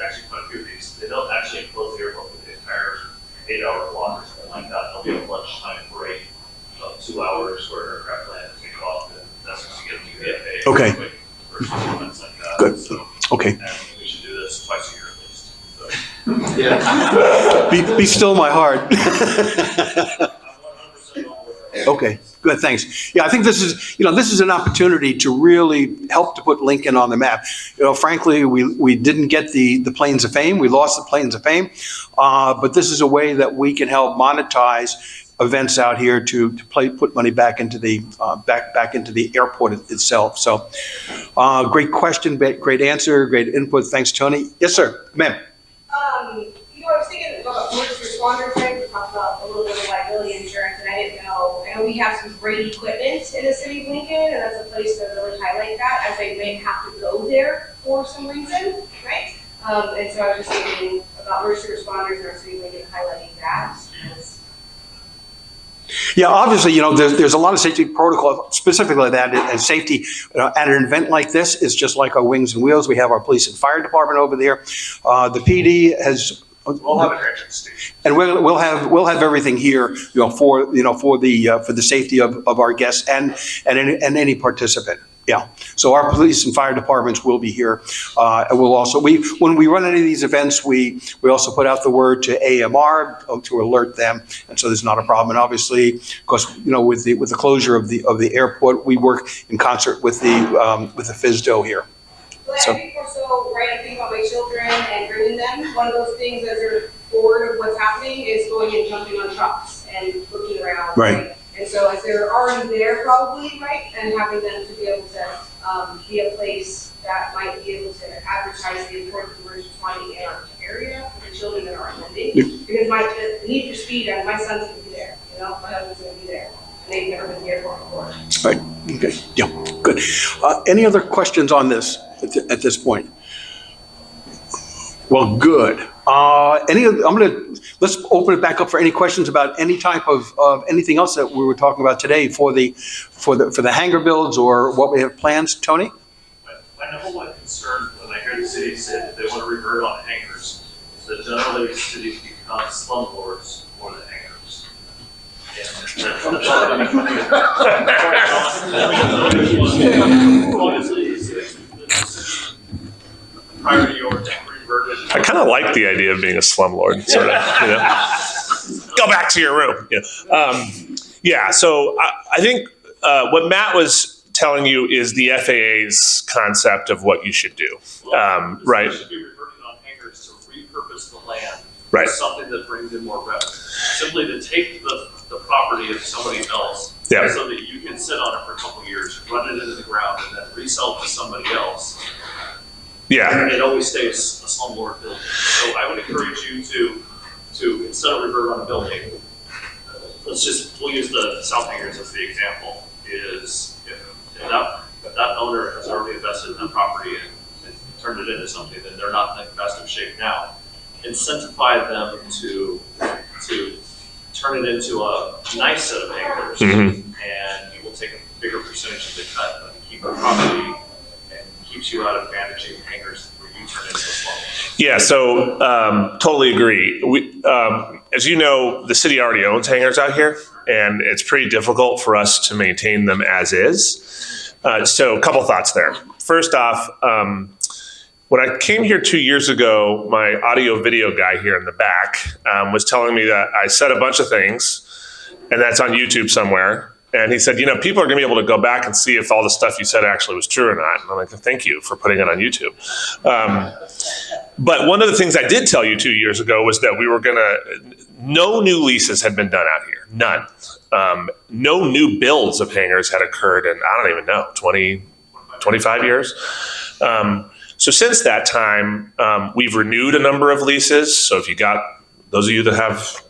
actually quite a few of these, they don't actually close the airport for the entire 8-hour block or something like that. There'll be a lunchtime break of 2 hours where aircraft land and take off, and that's when you get to the FAA. Okay. For events like that. Good. So, Okay. and we should do this twice a year at least. So. Be still my heart. I'm 100% on board. Okay, good, thanks. Yeah, I think this is an opportunity to really help to put Lincoln on the map. Frankly, we didn't get the planes of fame. We lost the planes of fame. But this is a way that we can help monetize events out here to put money back into the back into the airport itself. So, great question, great answer, great input. Thanks, Tony. Yes, sir, ma'am. I was thinking about first responders, right? We talked about a little bit of liability insurance, and I know we have some great equipment in the city of Lincoln, and that's a place to really highlight that, as they may have to go there for some reason, right? And so I was just thinking about first responders in our city of Lincoln, highlighting that. Yeah, obviously, there's a lot of safety protocol specifically like that, and safety at an event like this is just like our wings and wheels. We have our police and fire department over there. The PD has. We'll have an entrance station. And we'll have everything here, for the safety of our guests and any participant. Yeah. So our police and fire departments will be here. And we'll also, when we run any of these events, we also put out the word to AMR to alert them. And so there's not a problem. And obviously, because, with the closure of the airport, we work in concert with the FSDO here. But I think more so, right, I think about my children and bringing them. One of those things as they're bored of what's happening is going and jumping on trucks and looking around. Right. And so as they're already there probably, right, and having them to be able to be a place that might be able to advertise the importance of first responding in our area for the children that are attending. Because the need for speed, and my son's going to be there, my husband's going to be there. And they've never been to the airport before. Right. Okay. Yeah. Good. Any other questions on this at this point? Well, good. Let's open it back up for any questions about any type of anything else that we were talking about today for the hangar builds or what we have plans. Tony? My number one concern when I hear the city say that they want to revert on hangars is that generally cities become slumlords for the hangars. Prior to your reverted. I kind of like the idea of being a slumlord, sort of. Go back to your room. Yeah. So I think what Matt was telling you is the FAA's concept of what you should do. Right. Should be reverting on hangars to repurpose the land. Right. Something that brings in more revenue. Simply to take the property of somebody else, Yeah. so that you can sit on it for a couple of years, run it into the ground, and then resell it to somebody else. Yeah. It always stays a slumlord building. So I would encourage you to instead of revert on a building, we'll use the South Hangars as the example, is if that owner has already invested in that property and turned it into something, then they're not in the best of shape now. Incentivize them to turn it into a nice set of hangars, and you will take a bigger percentage of the cut and keep the property and keeps you out of managing hangars where you turn into a small one. Yeah, so totally agree. As you know, the city already owns hangars out here, and it's pretty difficult for us to maintain them as is. So a couple thoughts there. First off, when I came here 2 years ago, my audio video guy here in the back was telling me that I said a bunch of things, and that's on YouTube somewhere, And he said, people are going to be able to go back and see if all the stuff you said actually was true or not. And I'm like, thank you for putting it on YouTube. But one of the things I did tell you 2 years ago was that we were no new leases had been done out here. None. No new builds of hangars had occurred in, I don't even know, 20, 25 years. So since that time, we've renewed a number of leases. So if you got those of you that have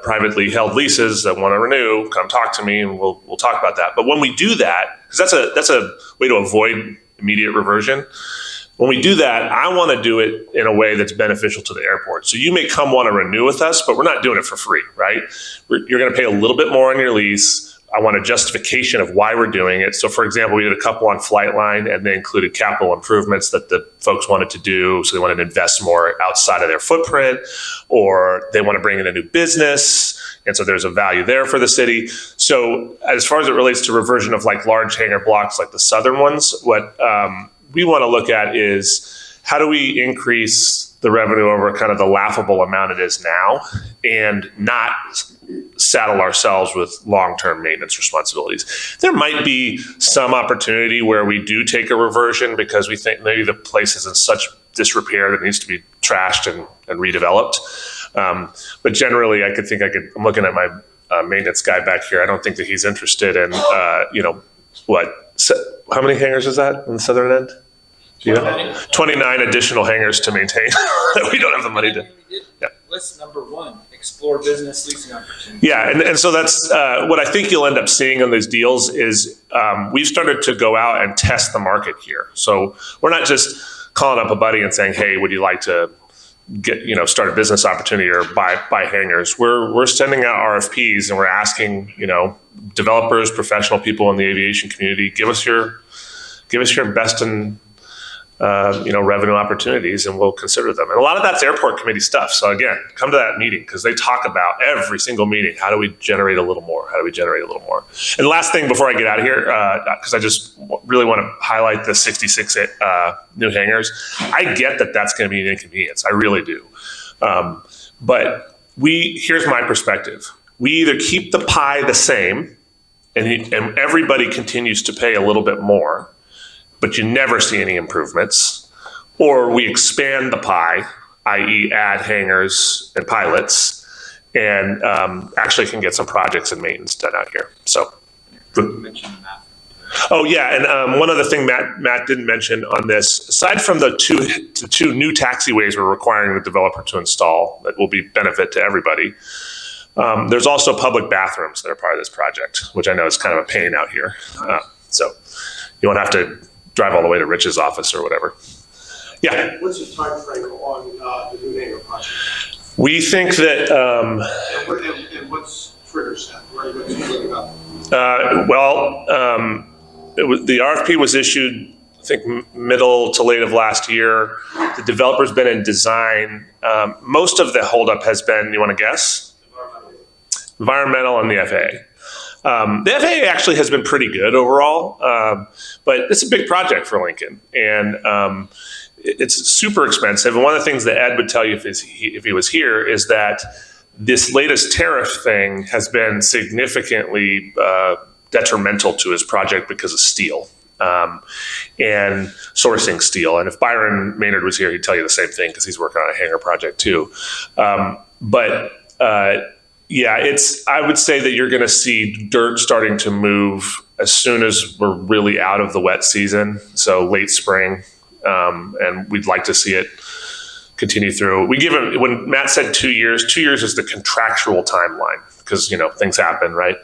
privately held leases that want to renew, come talk to me and we'll talk about that. But when we do that, because that's a way to avoid immediate reversion. When we do that, I want to do it in a way that's beneficial to the airport. So you may come want to renew with us, but we're not doing it for free, right? You're going to pay a little bit more on your lease. I want a justification of why we're doing it. So for example, we did a couple on Flightline and they included capital improvements that the folks wanted to do. So they wanted to invest more outside of their footprint, or they want to bring in a new business. And so there's a value there for the city. So as far as it relates to reversion of like large hangar blocks, like the southern ones, what we want to look at is how do we increase the revenue over kind of the laughable amount it is now and not saddle ourselves with long-term maintenance responsibilities. There might be some opportunity where we do take a reversion because we think maybe the place is in such disrepair that it needs to be trashed and redeveloped. But generally, I'm looking at my maintenance guy back here. I don't think that he's interested in, how many hangars is that on the southern end? 29 additional hangars to maintain. We don't have the money to. Yeah. List number 1, explore business leasing opportunities. Yeah, and so that's what I think you'll end up seeing on these deals is we've started to go out and test the market here. So we're not just calling up a buddy and saying, hey, would you like to start a business opportunity or buy hangars? We're sending out RFPs and we're asking, developers, professional people in the aviation community, give us your best and revenue opportunities and we'll consider them. And a lot of that's airport committee stuff. So again, come to that meeting because they talk about every single meeting. How do we generate a little more? How do we generate a little more? And the last thing before I get out of here, because I just really want to highlight the 66 new hangars. I get that that's going to be an inconvenience. I really do. But here's my perspective. We either keep the pie the same and everybody continues to pay a little bit more, but you never see any improvements, or we expand the pie, i.e. add hangars and pilots, and actually can get some projects and maintenance done out here. So, oh yeah, and one other thing Matt didn't mention on this, aside from the two new taxiways we're requiring the developer to install that will be benefit to everybody, there's also public bathrooms that are part of this project, which I know is kind of a pain out here. So you won't have to drive all the way to Rich's office or whatever. Yeah. What's the time frame on the new hangar project? We think that. And what's triggers that? What's you thinking about? The RFP was issued, I think, middle to late of last year. The developer's been in design. Most of the holdup has been, you want to guess? Environmental and the FAA. The FAA actually has been pretty good overall, but it's a big project for Lincoln, and it's super expensive. And one of the things that Ed would tell you if he was here is that this latest tariff thing has been significantly detrimental to his project because of steel and sourcing steel. And if Byron Maynard was here, he'd tell you the same thing because he's working on a hangar project too. Yeah, I would say that you're going to see dirt starting to move as soon as we're really out of the wet season, so late spring, and we'd like to see it continue through. We give him, when Matt said 2 years, 2 years is the contractual timeline because, things happen, right?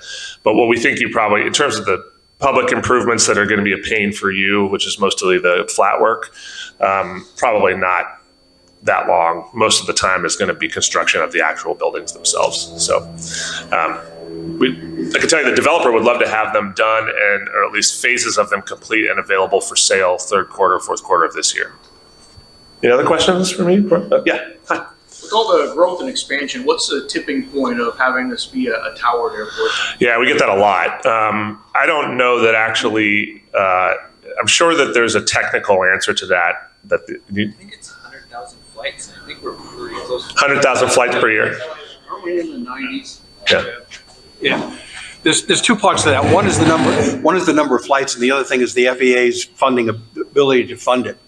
But what we think you probably, in terms of the public improvements that are going to be a pain for you, which is mostly the flat work, probably not that long. Most of the time is going to be construction of the actual buildings themselves. So I can tell you the developer would love to have them done or at least phases of them complete and available for sale third quarter, fourth quarter of this year. Any other questions for me? Yeah. Hi. With all the growth and expansion, what's the tipping point of having this be a towered airport? Yeah, we get that a lot. I don't know that actually, I'm sure that there's a technical answer to that. I think it's 100,000 flights. I think we're pretty close. 100,000 flights per year. Aren't we in the 90s? Yeah. There's two parts to that. One is the number of flights, and the other thing is the FAA's funding ability to fund it.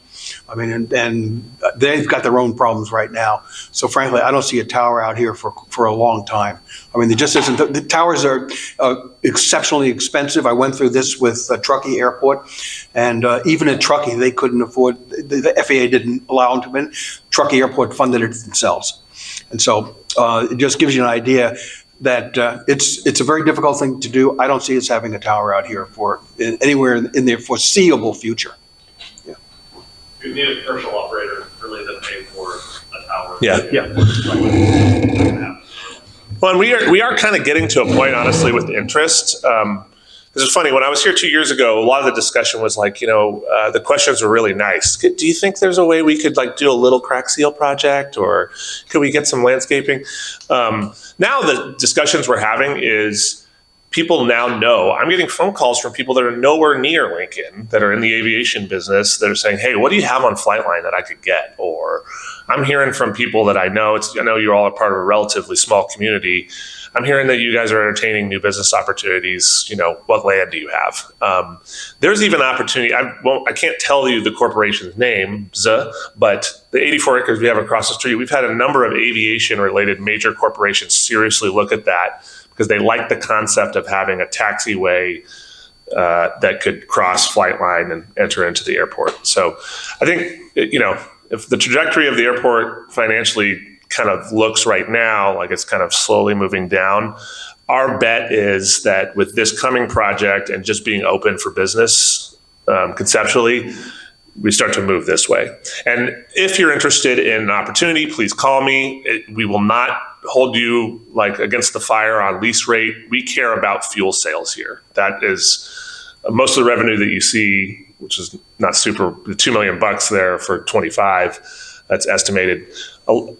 I mean, and they've got their own problems right now. So frankly, I don't see a tower out here for a long time. I mean, there just isn't. The towers are exceptionally expensive. I went through this with Truckee Airport, and even at Truckee, they couldn't afford. The FAA didn't allow them to win. Truckee Airport funded it themselves, and so it just gives you an idea that it's a very difficult thing to do. I don't see us having a tower out here anywhere in the foreseeable future. You need a commercial operator really to pay for a tower. Yeah. Well, and we are kind of getting to a point, honestly, with interest. This is funny. When I was here 2 years ago, a lot of the discussion was like, the questions were really nice. Do you think there's a way we could like do a little crack seal project, or could we get some landscaping? Now the discussions we're having is people now know. I'm getting phone calls from people that are nowhere near Lincoln, that are in the aviation business, that are saying, hey, what do you have on Flightline that I could get? Or I'm hearing from people that I know, I know you're all a part of a relatively small community. I'm hearing that you guys are entertaining new business opportunities. What land do you have? There's even opportunity. I can't tell you the corporation's name, but the 84 acres we have across the street, we've had a number of aviation-related major corporations seriously look at that, because they like the concept of having a taxiway that could cross Flightline and enter into the airport. So I think, if the trajectory of the airport financially kind of looks right now like it's kind of slowly moving down, our bet is that with this coming project and just being open for business conceptually, we start to move this way. And if you're interested in an opportunity, please call me. We will not hold you like against the fire on lease rate. We care about fuel sales here. That is most of the revenue that you see, which is not super, the $2 million there for 25, that's estimated. A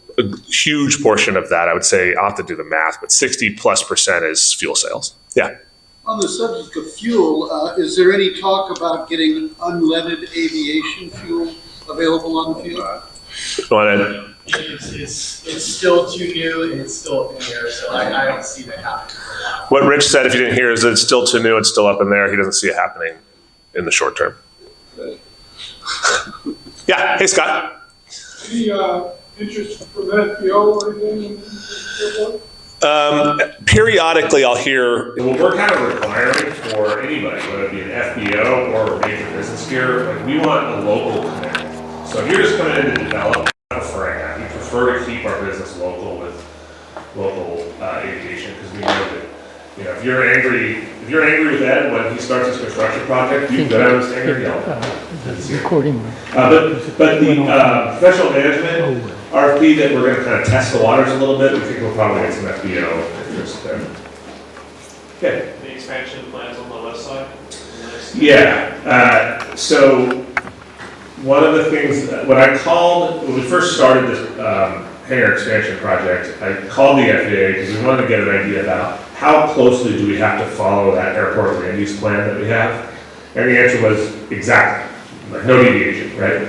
huge portion of that, I would say, I'll have to do the math, but 60+% is fuel sales. Yeah. On the subject of fuel, is there any talk about getting unleaded aviation fuel available on the field? Go ahead. It's still too new and it's still up in the air, so I don't see that happening for a while. What Rich said, if you didn't hear, is that it's still too new, it's still up in there. He doesn't see it happening in the short term. Yeah, hey Scott. Any interest from FBO or anything in the airport? Periodically I'll hear, well, we're kind of requiring for anybody, whether it be an FBO or a major business here, like we want a local commitment. So if you're just coming in to develop, we're not preferring that. We prefer to keep our business local with local aviation, because we know that, if you're angry with Ed when he starts his construction project, you can go down his hangar and yell at him. Recording. But the professional management RFP that we're going to kind of test the waters a little bit, we think we'll probably get some FBO interest there. Okay. The expansion plans on the west side? Yeah. So one of the things, when we first started this hangar expansion project, I called the FAA because we wanted to get an idea about how closely do we have to follow that airport land use plan that we have. And the answer was exactly, like no deviation, right?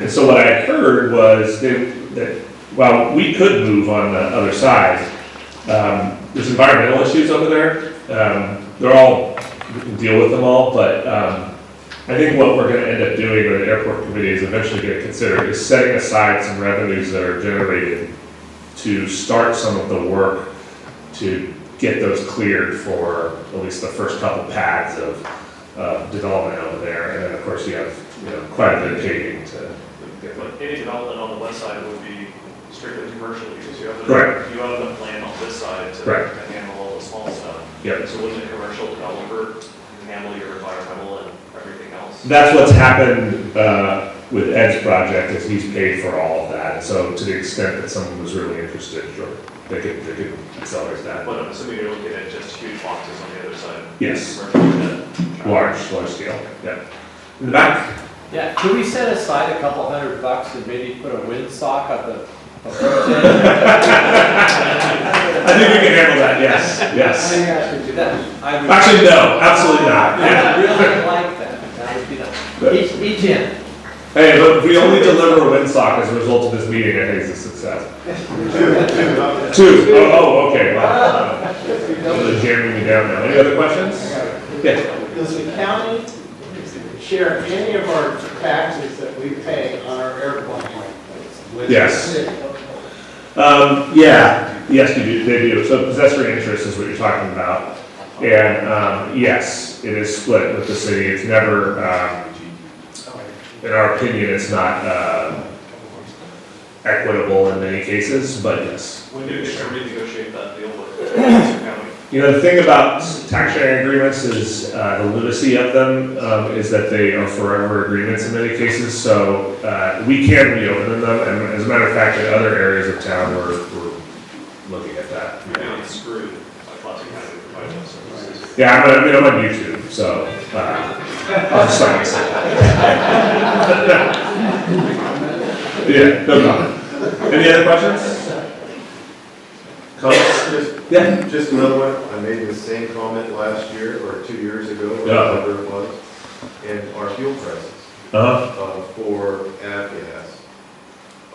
And so what I had heard was that while we could move on the other side, there's environmental issues over there. They're all, we can deal with them all, but I think what we're going to end up doing, or the airport committee is eventually going to consider, is setting aside some revenues that are generated to start some of the work to get those cleared for at least the first couple pads of development over there. And then of course you have quite a bit of paving to get. But any development on the west side would be strictly commercial use. You have Right. you have enough land on this side to Right. handle all the small stuff. Yep. So wouldn't a commercial developer handle your environmental and everything else? That's what's happened with Ed's project, is he's paid for all of that. And so to the extent that someone was really interested, sure, they could accelerate that. But I'm assuming you're looking at just huge boxes on the other side. Yes. Commercial. Large scale, yeah. In the back? Yeah, could we set aside a couple $100 and maybe put a windsock at the? I think we can handle that, yes, I yes. think I should do that. Actually, no, absolutely not. I would really like that. That would be nice. Each end. Hey, look, if we only deliver a windsock as a result of this meeting, I think it's a success. Two. Oh, okay. Wow. Really jamming me down now. Any other questions? Yeah. Does the county share any of our taxes that we pay on our airplane? Yes. Yes, they do. So possessory interest is what you're talking about. And yes, it is split with the city. It's never, in our opinion, it's not equitable in many cases, but yes. When do you renegotiate that deal with the county? You know, the thing about tax sharing agreements is the lunacy of them is that they are forever agreements in many cases. So we can reopen them, and as a matter of fact, in other areas of town, we're looking at that. You're getting screwed by Classic County providing those services. Yeah, I'm on YouTube, so I'll just start myself. Yeah, no comment. Any other questions? Just another one. I made the same comment last year or 2 years ago, or whatever it was, and our fuel prices for avgas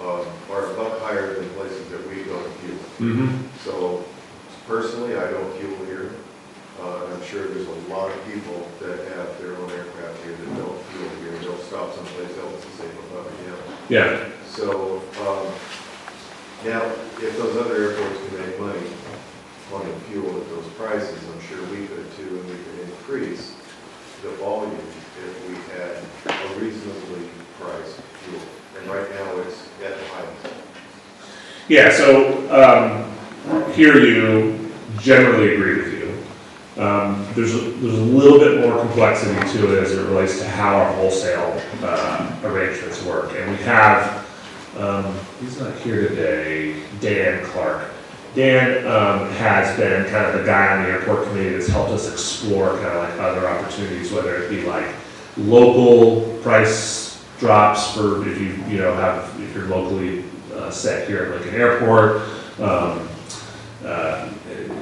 are a buck higher than places that we don't fuel. So personally, I don't fuel here. I'm sure there's a lot of people that have their own aircraft here that don't fuel here. They'll stop someplace else to save a buck. Yeah. So now, if those other airports can make money on the fuel at those prices, I'm sure we could too, and we could increase the volume if we had a reasonably priced fuel. And right now, it's at the highest. Yeah, so here you generally agree with you. There's a little bit more complexity to it as it relates to how our wholesale arrangements work. And we have, he's not here today, Dan Clark. Dan has been kind of the guy on the airport committee that's helped us explore kind of like other opportunities, whether it be like local price drops for if if you're locally set here at Lincoln Airport.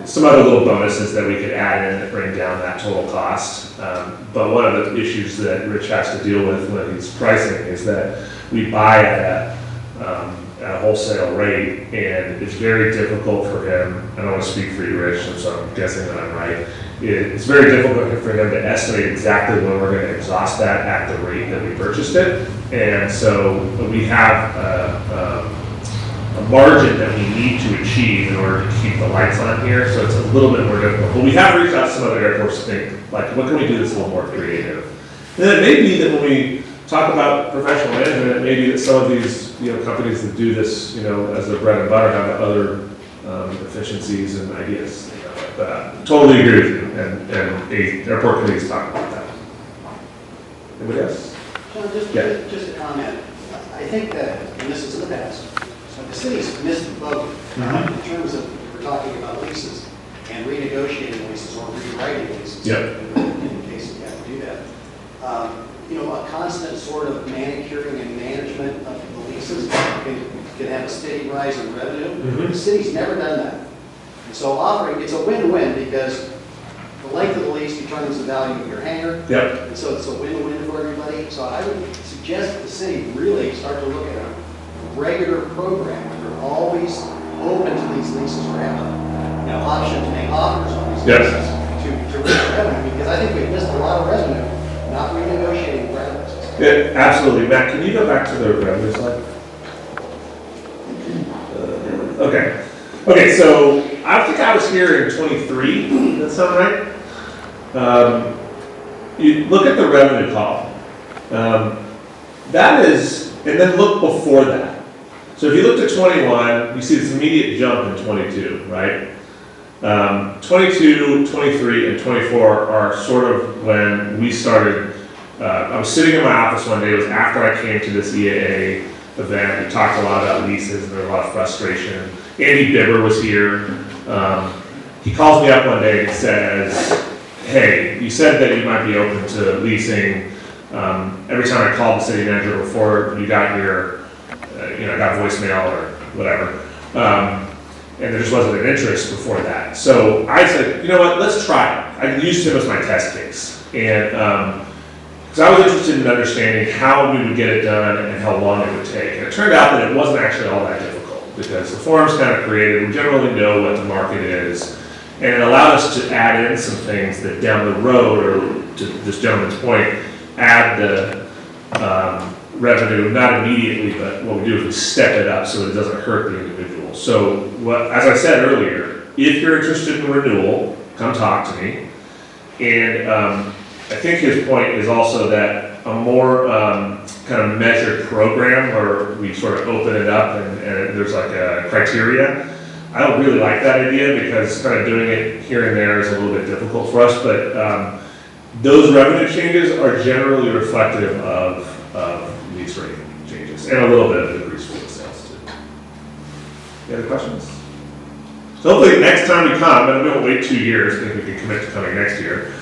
Some other little bonuses that we could add in that bring down that total cost. But one of the issues that Rich has to deal with when he's pricing is that we buy at a wholesale rate, and it's very difficult for him. I don't want to speak for you, Rich, so I'm guessing that I'm right. It's very difficult for him to estimate exactly when we're going to exhaust that at the rate that we purchased it. And so we have a margin that we need to achieve in order to keep the lights on here, so it's a little bit more difficult. But we have reached out to some other airports to think, like, what can we do that's a little more creative? And then it may be that when we talk about professional management, it may be that some of these companies that do this as their bread and butter have other efficiencies and ideas. But totally agree with you, and a airport committee is talking about that. Anybody else? Sean, just a comment. I think that, and this is in the past, the city's missed the boat in terms of, we're talking about leases and renegotiating leases or rewriting leases. Yep. In case you have to do that. A constant sort of manicuring and management of the leases can have a steady rise in revenue. The city's never done that. And so it's a win-win because the length of the lease determines the value of your hangar. Yep. And so it's a win-win for everybody. So I would suggest that the city really start to look at a regular program where they're always open to these leases or have an option to make offers on these leases to raise revenue, because I think we've missed a lot of revenue not renegotiating ground leases. Yeah, absolutely. Matt, can you go back to the revenue slide? Okay, so I think I was here in 23, does that sound right? You look at the revenue column. That is, and then look before that. So if you looked at 21, you see this immediate jump in 22, right? 22, 23, and 24 are sort of when we started. I was sitting in my office one day, it was after I came to this EAA event. We talked a lot about leases and there was a lot of frustration. Andy Bibber was here. He calls me up one day and says, hey, you said that you might be open to leasing. Every time I called the city manager before you got here, I got voicemail or whatever. And there just wasn't an interest before that. So I said, you know what, let's try it. I used him as my test case. And because I was interested in understanding how we would get it done and how long it would take. And it turned out that it wasn't actually all that difficult, because the form's kind of created, we generally know what the market is, and it allowed us to add in some things that down the road, or to this gentleman's point, add the revenue, not immediately, but what we do is we step it up so it doesn't hurt the individual. So as I said earlier, if you're interested in renewal, come talk to me. And I think his point is also that a more kind of measured program where we sort of open it up and there's like a criteria. I don't really like that idea, because kind of doing it here and there is a little bit difficult for us, but those revenue changes are generally reflective of lease rate changes and a little bit of increased fuel sales too. Any other questions? So hopefully next time we come, and we won't wait 2 years, I think we can commit to coming next year,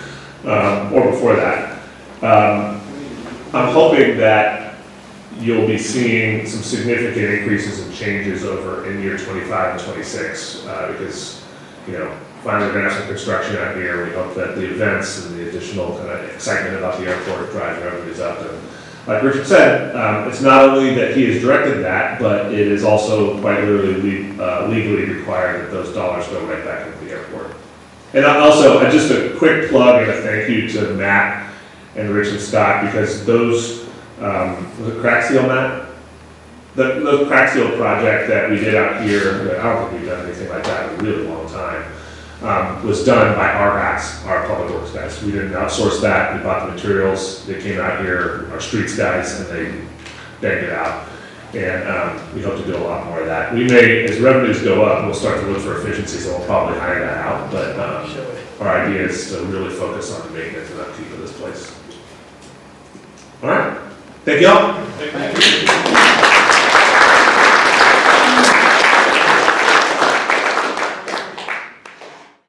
or before that. I'm hoping that you'll be seeing some significant increases and changes over in year 25 and 26, because, finally we're gonna have some construction out here. We hope that the events and the additional kind of excitement about the airport drive revenues up. And like Richard said, it's not only that he has directed that, but it is also quite literally legally required that those dollars go right back into the airport. And also, just a quick plug and a thank you to Matt and Rich and Scott, because those, was it crack seal, Matt? The crack seal project that we did out here, I don't think we've done anything like that in a really long time, was done by our guys, our public works guys. We didn't outsource that. We bought the materials. They came out here, our streets guys, and they banged it out. And we hope to do a lot more of that. We may, as revenues go up, we'll start to look for efficiency, so we'll probably hire that out. But our idea is to really focus on the maintenance and upkeep of this place. All right. Thank y'all. Thank you.